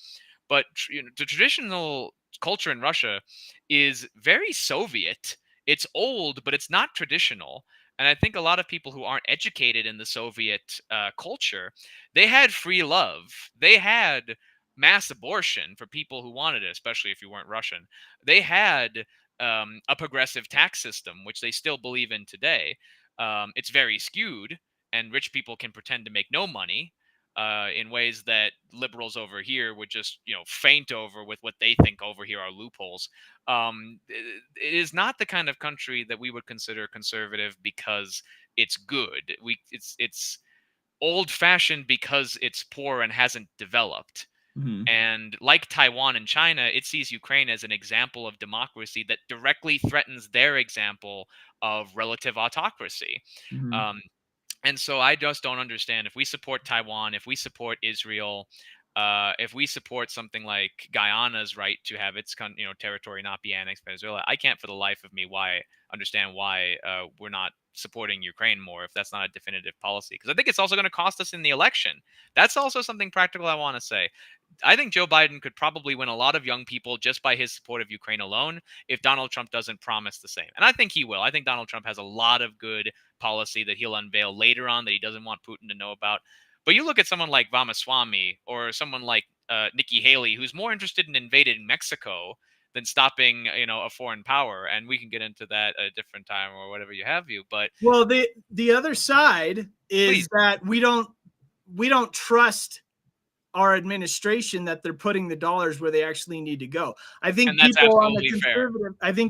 but the traditional culture in Russia is very Soviet. It's old, but it's not traditional. And I think a lot of people who aren't educated in the Soviet culture, they had free love. They had mass abortion for people who wanted it, especially if you weren't Russian. They had a progressive tax system, which they still believe in today. It's very skewed, and rich people can pretend to make no money in ways that liberals over here would just, faint over with what they think over here are loopholes. It is not the kind of country that we would consider conservative because it's good. It's old fashioned because it's poor and hasn't developed. Mhm. And like Taiwan and China, it sees Ukraine as an example of democracy that directly threatens their example of relative autocracy. Mhm. Um, and so I just don't understand, if we support Taiwan, if we support Israel, If we support something like Guyana's right to have its territory not be annexed by Venezuela, I can't for the life of me understand why we're not supporting Ukraine more if that's not a definitive policy. Because I think it's also going to cost us in the election. That's also something practical I want to say. I think Joe Biden could probably win a lot of young people just by his support of Ukraine alone if Donald Trump doesn't promise the same. And I think he will. I think Donald Trump has a lot of good policy that he'll unveil later on that he doesn't want Putin to know about. But you look at someone like Ramaswamy or someone like Nikki Haley, who's more interested in invading Mexico than stopping, a foreign power. And we can get into that at a different time or whatever you have you. But well, the other side is please. that we don't trust our administration that they're putting the dollars where they actually need to go. I think And that's people on the absolutely fair.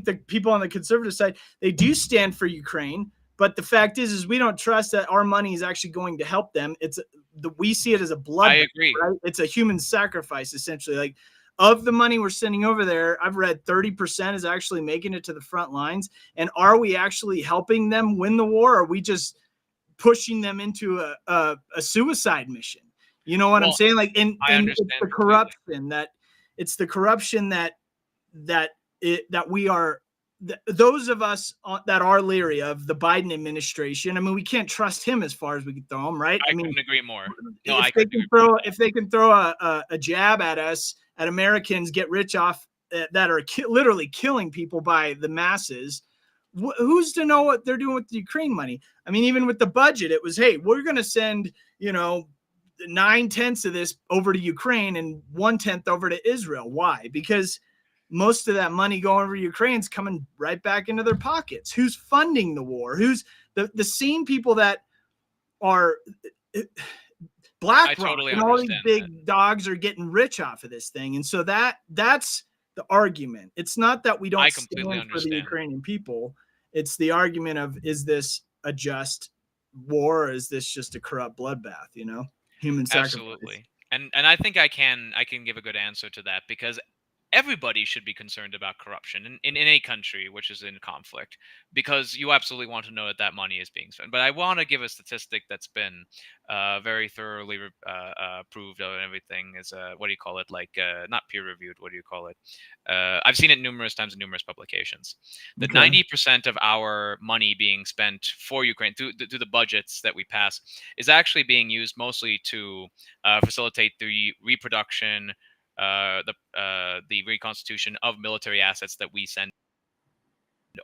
the people on the conservative side, they do stand for Ukraine, but the fact is we don't trust that our money is actually going to help them. We see it as a blood, I agree. right? It's a human sacrifice essentially. Like of the money we're sending over there, I've read 30% is actually making it to the front lines. And are we actually helping them win the war? Or are we just pushing them into a suicide mission? You know what I'm Well, saying? Like, and I it's understand the completely. corruption that we are, those of us that are leery of the Biden administration. I mean, we can't trust him as far as we can throw him, right? I I mean, couldn't agree more. No, I if they couldn't can agree more with that. throw a jab at us, at Americans, get rich off that are literally killing people by the masses. Who's to know what they're doing with the Ukraine money? I mean, even with the budget, it was, hey, we're going to send, 9/10 of this over to Ukraine and 1/10 over to Israel. Why? Because most of that money going over to Ukraine is coming right back into their pockets. Who's funding the war? Who's the same people that are I BlackRock totally and all these understand that. big dogs are getting rich off of this thing. And so that's the argument. It's not that we don't I completely stand for the understand. Ukrainian people. It's the argument of, is this a just war, or is this just a corrupt bloodbath, human sacrifice? Absolutely. And I think I can give a good answer to that because everybody should be concerned about corruption in any country which is in conflict because you absolutely want to know that that money is being spent. But I want to give a statistic that's been very thoroughly proved and everything is what do you call it, like not peer reviewed, what do you call it, I've seen it numerous times in numerous publications that Okay. 90% of our money being spent for Ukraine through the budgets that we pass is actually being used mostly to facilitate the reproduction, the reconstitution of military assets that we send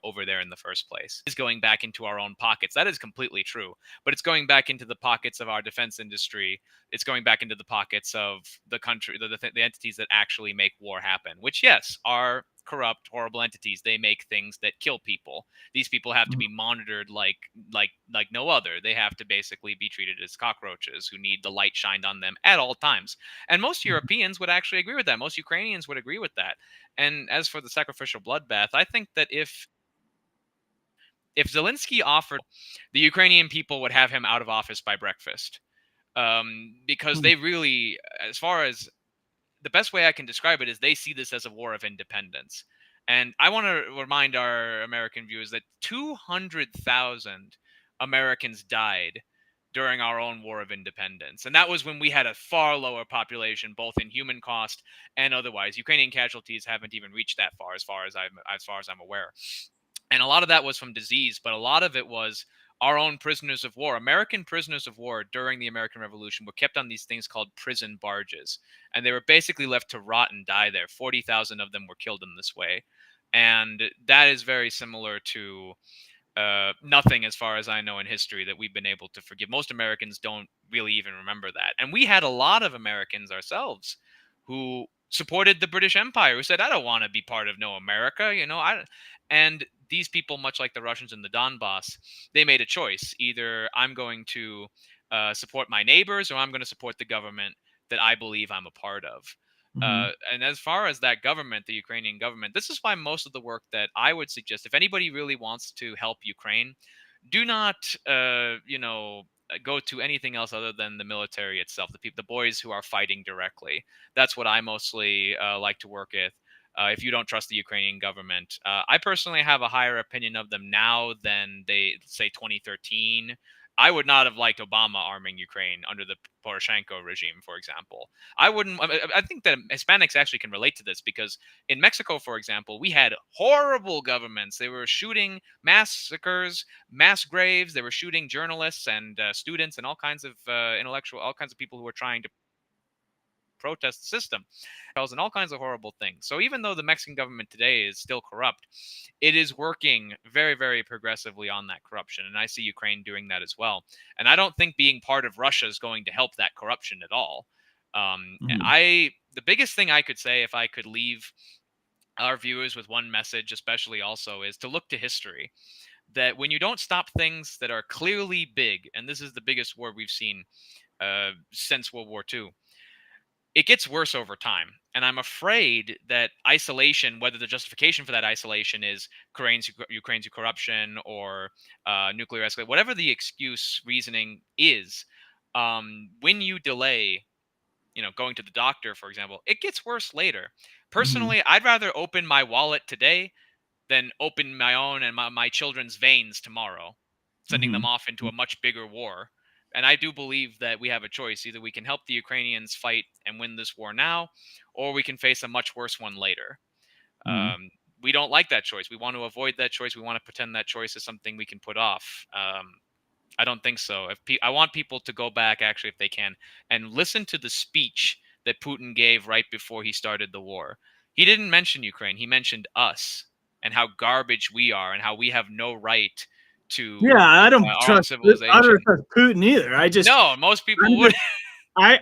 over there in the first place. Is going back into our own pockets. That is completely true. But it's going back into the pockets of our defense industry. It's going back into the pockets of the country, the entities that actually make war happen, which, yes, are corrupt, horrible entities. They make things that kill people. These people have to be monitored like no other. They have to basically be treated as cockroaches who need the light shined on them at all times. And most Europeans would actually agree with that. Most Ukrainians would agree with that. And as for the sacrificial bloodbath, I think that if Zelensky offered, the Ukrainian people would have him out of office by breakfast, because they really, as far as the best way I can describe it is, they see this as a war of independence. And I want to remind our American viewers that 200,000 Americans died during our own war of independence. And that was when we had a far lower population, both in human cost and otherwise. Ukrainian casualties haven't even reached that far, as far as I'm aware. And a lot of that was from disease, but a lot of it was our own prisoners of war. American prisoners of war during the American Revolution were kept on these things called prison barges, and they were basically left to rot and die there. 40,000 of them were killed in this way. And that is very similar to nothing, as far as I know, in history that we've been able to forgive. Most Americans don't really even remember that. And we had a lot of Americans ourselves who supported the British Empire, who said, I don't want to be part of no America, and these people, much like the Russians in the Donbass, they made a choice. Either I'm going to support my neighbors, or I'm going to support the government that I believe I'm a part of. And as far as that government, the Ukrainian government, this is why most of the work that I would suggest, if anybody really wants to help Ukraine, do not, go to anything else other than the military itself, the boys who are fighting directly. That's what I mostly like to work with. If you don't trust the Ukrainian government, I personally have a higher opinion of them now than they say 2013. I would not have liked Obama arming Ukraine under the Poroshenko regime, for example. I wouldn't. I think that Hispanics actually can relate to this because in Mexico, for example, we had horrible governments. They were shooting massacres, mass graves. They were shooting journalists and students and all kinds of all kinds of people who were trying to protest the system and all kinds of horrible things. So even though the Mexican government today is still corrupt, it is working very, very progressively on that corruption. And I see Ukraine doing that as well. And I don't think being part of Russia is going to help that corruption at all. Mhm. The biggest thing I could say, if I could leave our viewers with one message, especially also, is to look to history. That when you don't stop things that are clearly big, and this is the biggest war we've seen since World War II, it gets worse over time. And I'm afraid that isolation, whether the justification for that isolation is Ukraine's corruption or nuclear escalation, whatever the excuse reasoning is, when you delay, going to the doctor, for example, it gets worse later. Mhm. Personally, I'd rather open my wallet today than open my own and my children's veins tomorrow, sending them Mhm. off into a much bigger war. And I do believe that we have a choice. Either we can help the Ukrainians fight and win this war now, or we can face a much worse one later. Mhm. We don't like that choice. We want to avoid that choice. We want to pretend that choice is something we can put off. I don't think so. I want people to go back, actually, if they can, and listen to the speech that Putin gave right before he started the war. He didn't mention Ukraine. He mentioned us and how garbage we are and how we have no right to Yeah, I don't our own trust. I civilization. don't trust Putin either. No, most I'm people would. just.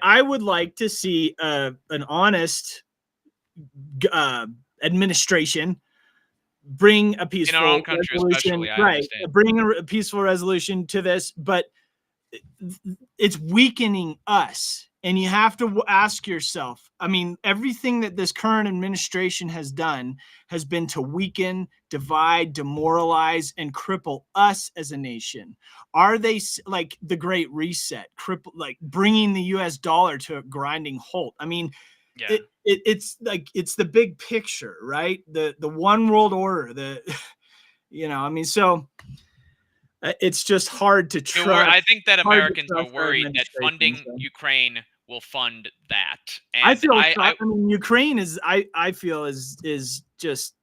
I would like to see an honest uh, administration bring a In our own peaceful country, resolution. especially, I Right, understand. bring a peaceful resolution to this, but it's weakening us. And you have to ask yourself, I mean, everything that this current administration has done has been to weaken, divide, demoralize, and cripple us as a nation. Are they like the Great Reset, cripple, like bringing the US dollar to a grinding halt? I mean, Yeah. it's like it's the big picture, right? The one world order, I mean, so it's just hard to I trust. think that Hard to Americans are trust our worried that administration. funding So Ukraine will fund that. I And feel. I mean, Ukraine is. I feel is just.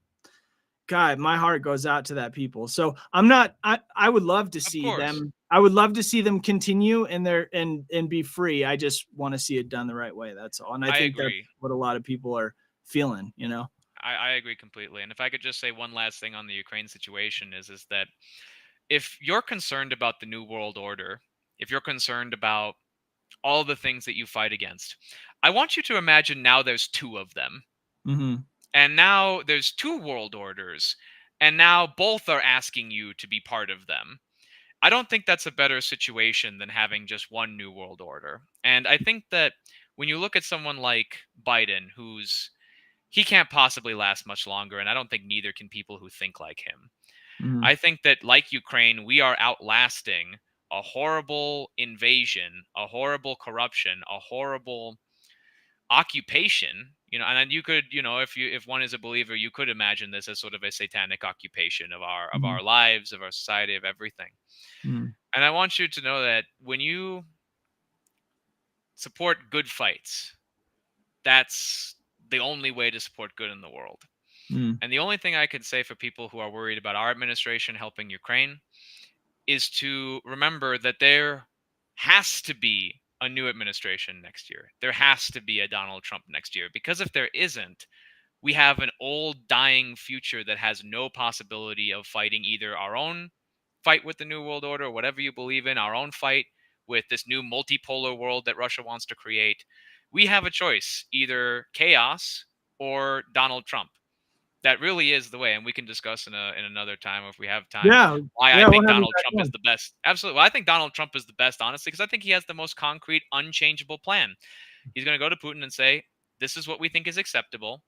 God, my heart goes out to that people. So I'm not. I would love to of see course, them. I would love to see them continue and be free. I just want to see it done the right way. That's all. And I I think that's agree. what a lot of people are feeling. I agree completely. And if I could just say one last thing on the Ukraine situation is that if you're concerned about the new world order, if you're concerned about all the things that you fight against, I want you to imagine now there's two of them. Mm-hmm. And now there's two world orders. And now both are asking you to be part of them. I don't think that's a better situation than having just one new world order. And I think that when you look at someone like Biden, he can't possibly last much longer, and I don't think neither can people who think like him. Mm-hmm. I think that, like Ukraine, we are outlasting a horrible invasion, a horrible corruption, a horrible occupation. And you could, if one is a believer, you could imagine this as sort of a satanic occupation of our lives, of our society, of everything. Mm-hmm. And I want you to know that when you support good fights, that's the only way to support good in the world. Mm-hmm. And the only thing I could say for people who are worried about our administration helping Ukraine is to remember that there has to be a new administration next year. There has to be a Donald Trump next year. Because if there isn't, we have an old dying future that has no possibility of fighting either our own fight with the New World Order, whatever you believe in, our own fight with this new multipolar world that Russia wants to create. We have a choice, either chaos or Donald Trump. That really is the way, and we can discuss in another time if we have time Yeah. why I Yeah. We'll think have you Donald back Trump is on. the best. Absolutely, well, I think Donald Trump is the best, honestly, because I think he has the most concrete, unchangeable plan. He's going to go to Putin and say, "This is what we think is acceptable,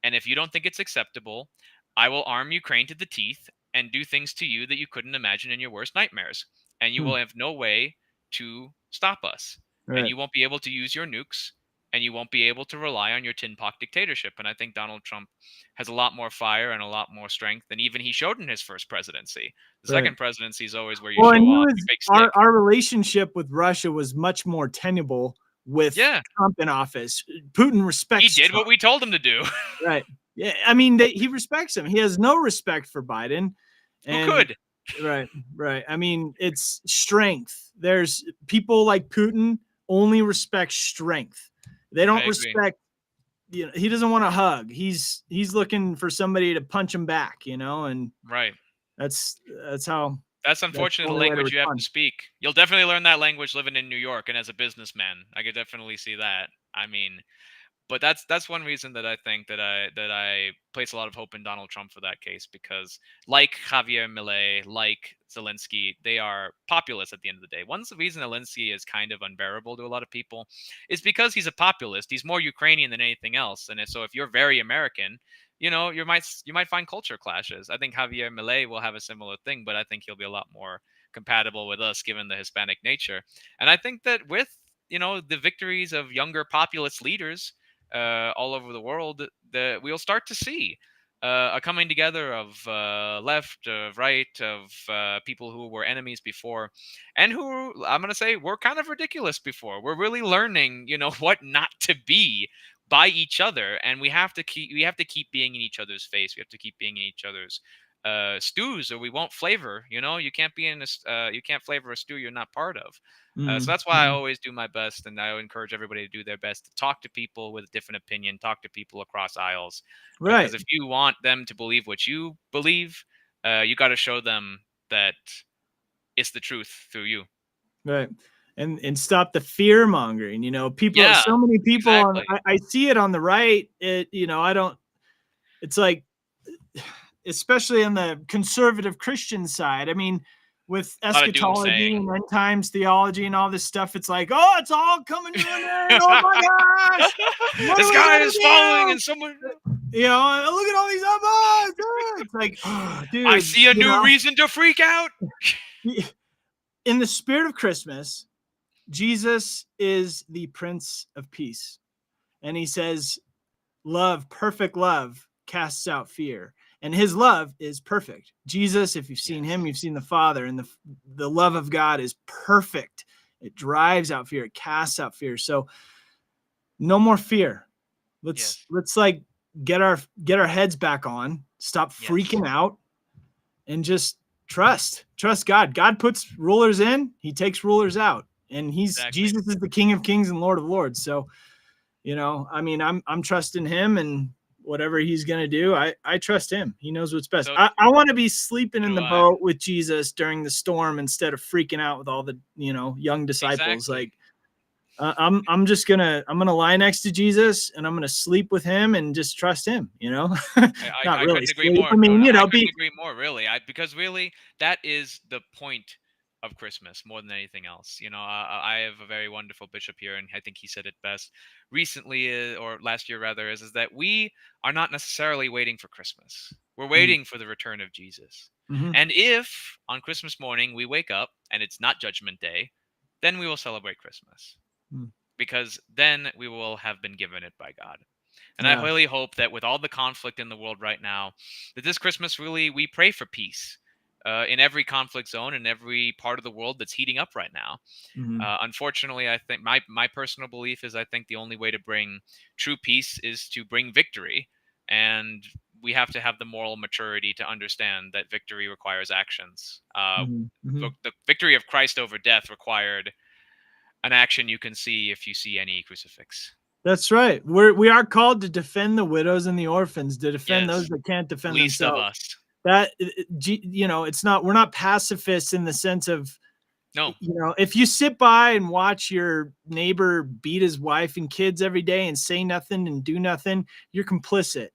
and if you don't think it's acceptable, I will arm Ukraine to the teeth and do things to you that you couldn't imagine in your worst nightmares, and you Hmm. will have no way to stop us, All and right. you won't be able to use your nukes." and you won't be able to rely on your tin pot dictatorship. And I think Donald Trump has a lot more fire and a lot more strength than even he showed in his first presidency. The Right. second presidency is always where you Well, and show he off was your big stick. our relationship with Russia was much more tenable with Yeah, Trump in office. Putin he respects did what Trump. we told him to do. Right. Yeah. I mean, he respects him. He has no respect for Biden. Who And could? right, right. I mean, it's strength. There's people like Putin only respect strength. They I don't agree. respect, he doesn't want a hug. He's looking for somebody to punch him back, and Right. that's how That's that's the unfortunately the only way to language you have to respond. speak. You'll definitely learn that language living in New York and as a businessman. I could definitely see that. I mean, but that's one reason that I think that I place a lot of hope in Donald Trump for that case, because like Javier Milei, like Zelensky, they are populists at the end of the day. One reason Zelensky is kind of unbearable to a lot of people is because he's a populist. He's more Ukrainian than anything else, and so if you're very American, you might find culture clashes. I think Javier Milei will have a similar thing, but I think he'll be a lot more compatible with us given the Hispanic nature. And I think that with the victories of younger populist leaders all over the world, that we'll start to see a coming together of left, of right, of people who were enemies before, and who I'm going to say were kind of ridiculous before. We're really learning, what not to be by each other, and we have to keep being in each other's face. We have to keep being in each other's stews, or we won't flavor. You can't be in you can't flavor a stew you're not part of. So that's why I Mhm. always do my best, and I encourage everybody to do their best to talk to people with a different opinion, talk to people across aisles, because Right. if you want them to believe what you believe, you got to show them that it's the truth through you. Right. And stop the fear mongering. People, Yeah, so many people exactly. I see it on the right. I don't, it's like, especially on the conservative Christian side. I mean, with A lot of eschatology doomsaying. and end times theology and all this stuff, it's like, oh, it's all coming to an end. Oh my gosh. What The are we sky gonna is falling, do? and someone. Look at all these odds. It's like, oh, I dude, see a new reason to freak out. in the spirit of Christmas, Jesus is the Prince of Peace. And he says, love, perfect love, casts out fear. And his love is perfect. Jesus, if you've seen him, Yes. you've seen the Father. And the love of God is perfect. It drives out fear. It casts out fear. So no more fear. Let's Yes. like get our heads back on. Stop Yes. freaking out and just trust God. God puts rulers in, he takes rulers out, and Exactly. Jesus is the King of Kings and Lord of Lords. So I mean, I'm trusting him, and whatever he's gonna do, I trust him. He knows what's best. So I want to be sleeping in do the I. boat with Jesus during the storm instead of freaking out with all the young disciples. Exactly. Like, I'm gonna lie next to Jesus, and I'm gonna sleep with him and just trust him. Not I really couldn't agree sleep. more. I No, mean, no, I couldn't be agree more. Really, because really that is the point of Christmas more than anything else. I have a very wonderful bishop here, and I think he said it best recently, or last year rather, is that we are not necessarily waiting for Christmas. We're waiting for the return of Jesus. mm-hmm. And if on Christmas morning we wake up and it's not Judgment Day, then we will celebrate Christmas, because then we will have been given it by God. And I Yeah. really hope that with all the conflict in the world right now, that this Christmas really we pray for peace in every conflict zone in every part of the world that's heating up right now. Mm-hmm. Unfortunately, I think my personal belief is I think the only way to bring true peace is to bring victory, and we have to have the moral maturity to understand that victory requires actions. Mm-hmm. The victory of Christ over death required an action you can see if you see any crucifix. That's right. We are called to defend the widows and the orphans, to defend those Yes, that can't defend least of themselves. us. That it's not, we're not pacifists in the sense of, No, if you sit by and watch your neighbor beat his wife and kids every day and say nothing and do nothing, you're complicit.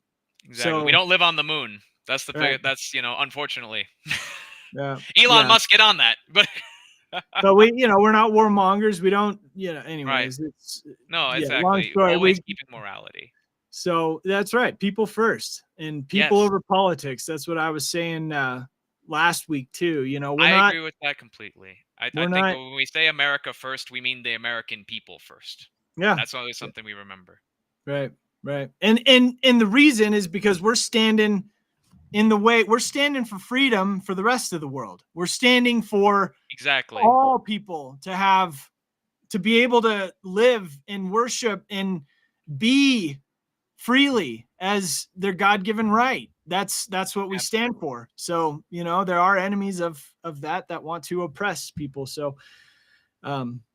exactly. We So, don't live on the moon. That's right. that's unfortunately. Yeah. Elon Yeah. Musk get on that, but But we're not warmongers. We don't, right. anyways, it's, No, yeah, long exactly. story. Always keeping morality. So that's right. People first, and people Yes, over politics. That's what I was saying last week too. I agree with that completely. I We're think not, when we say America first, we mean the American people first. Yeah. That's always something we remember. Right. And the reason is because we're standing in the way. We're standing for freedom for the rest of the world. We're standing for Exactly. all people to be able to live and worship and be freely as their God-given right. That's what we stand for. So, there are enemies of that want to oppress people. So,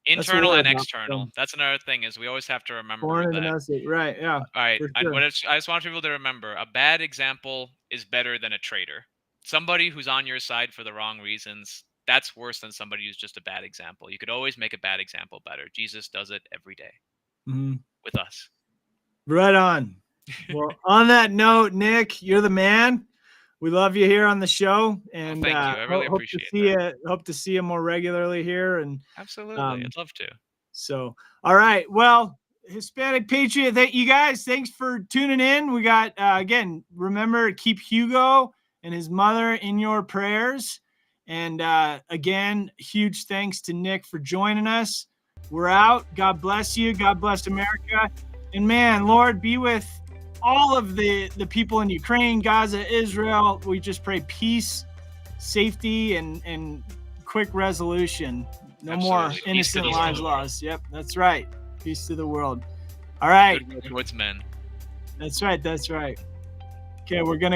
internal and external. That's another thing, is we always have to remember that. Right. Yeah. All right. Sure. I just want people to remember, a bad example is better than a traitor. Somebody who's on your side for the wrong reasons, that's worse than somebody who's just a bad example. You could always make a bad example better. Jesus does it every day with us. Right on. Well, on that note, Nick, you're the man. We love you here on the show, and thank you. I really appreciate it. Hope to see you more regularly here. And absolutely, I'd love to. So, all right. Well, Hispanic Patriot, you guys, thanks for tuning in. We got again. Remember to keep Hugo and his mother in your prayers. And again, huge thanks to Nick for joining us. We're out. God bless you. God bless America. And man, Lord, be with all of the people in Ukraine, Gaza, Israel. We just pray peace, safety, and quick resolution. No more innocent lives lost. Yep, that's right. Peace to the world. All right. Good woodsmen. That's right. Okay, we're going to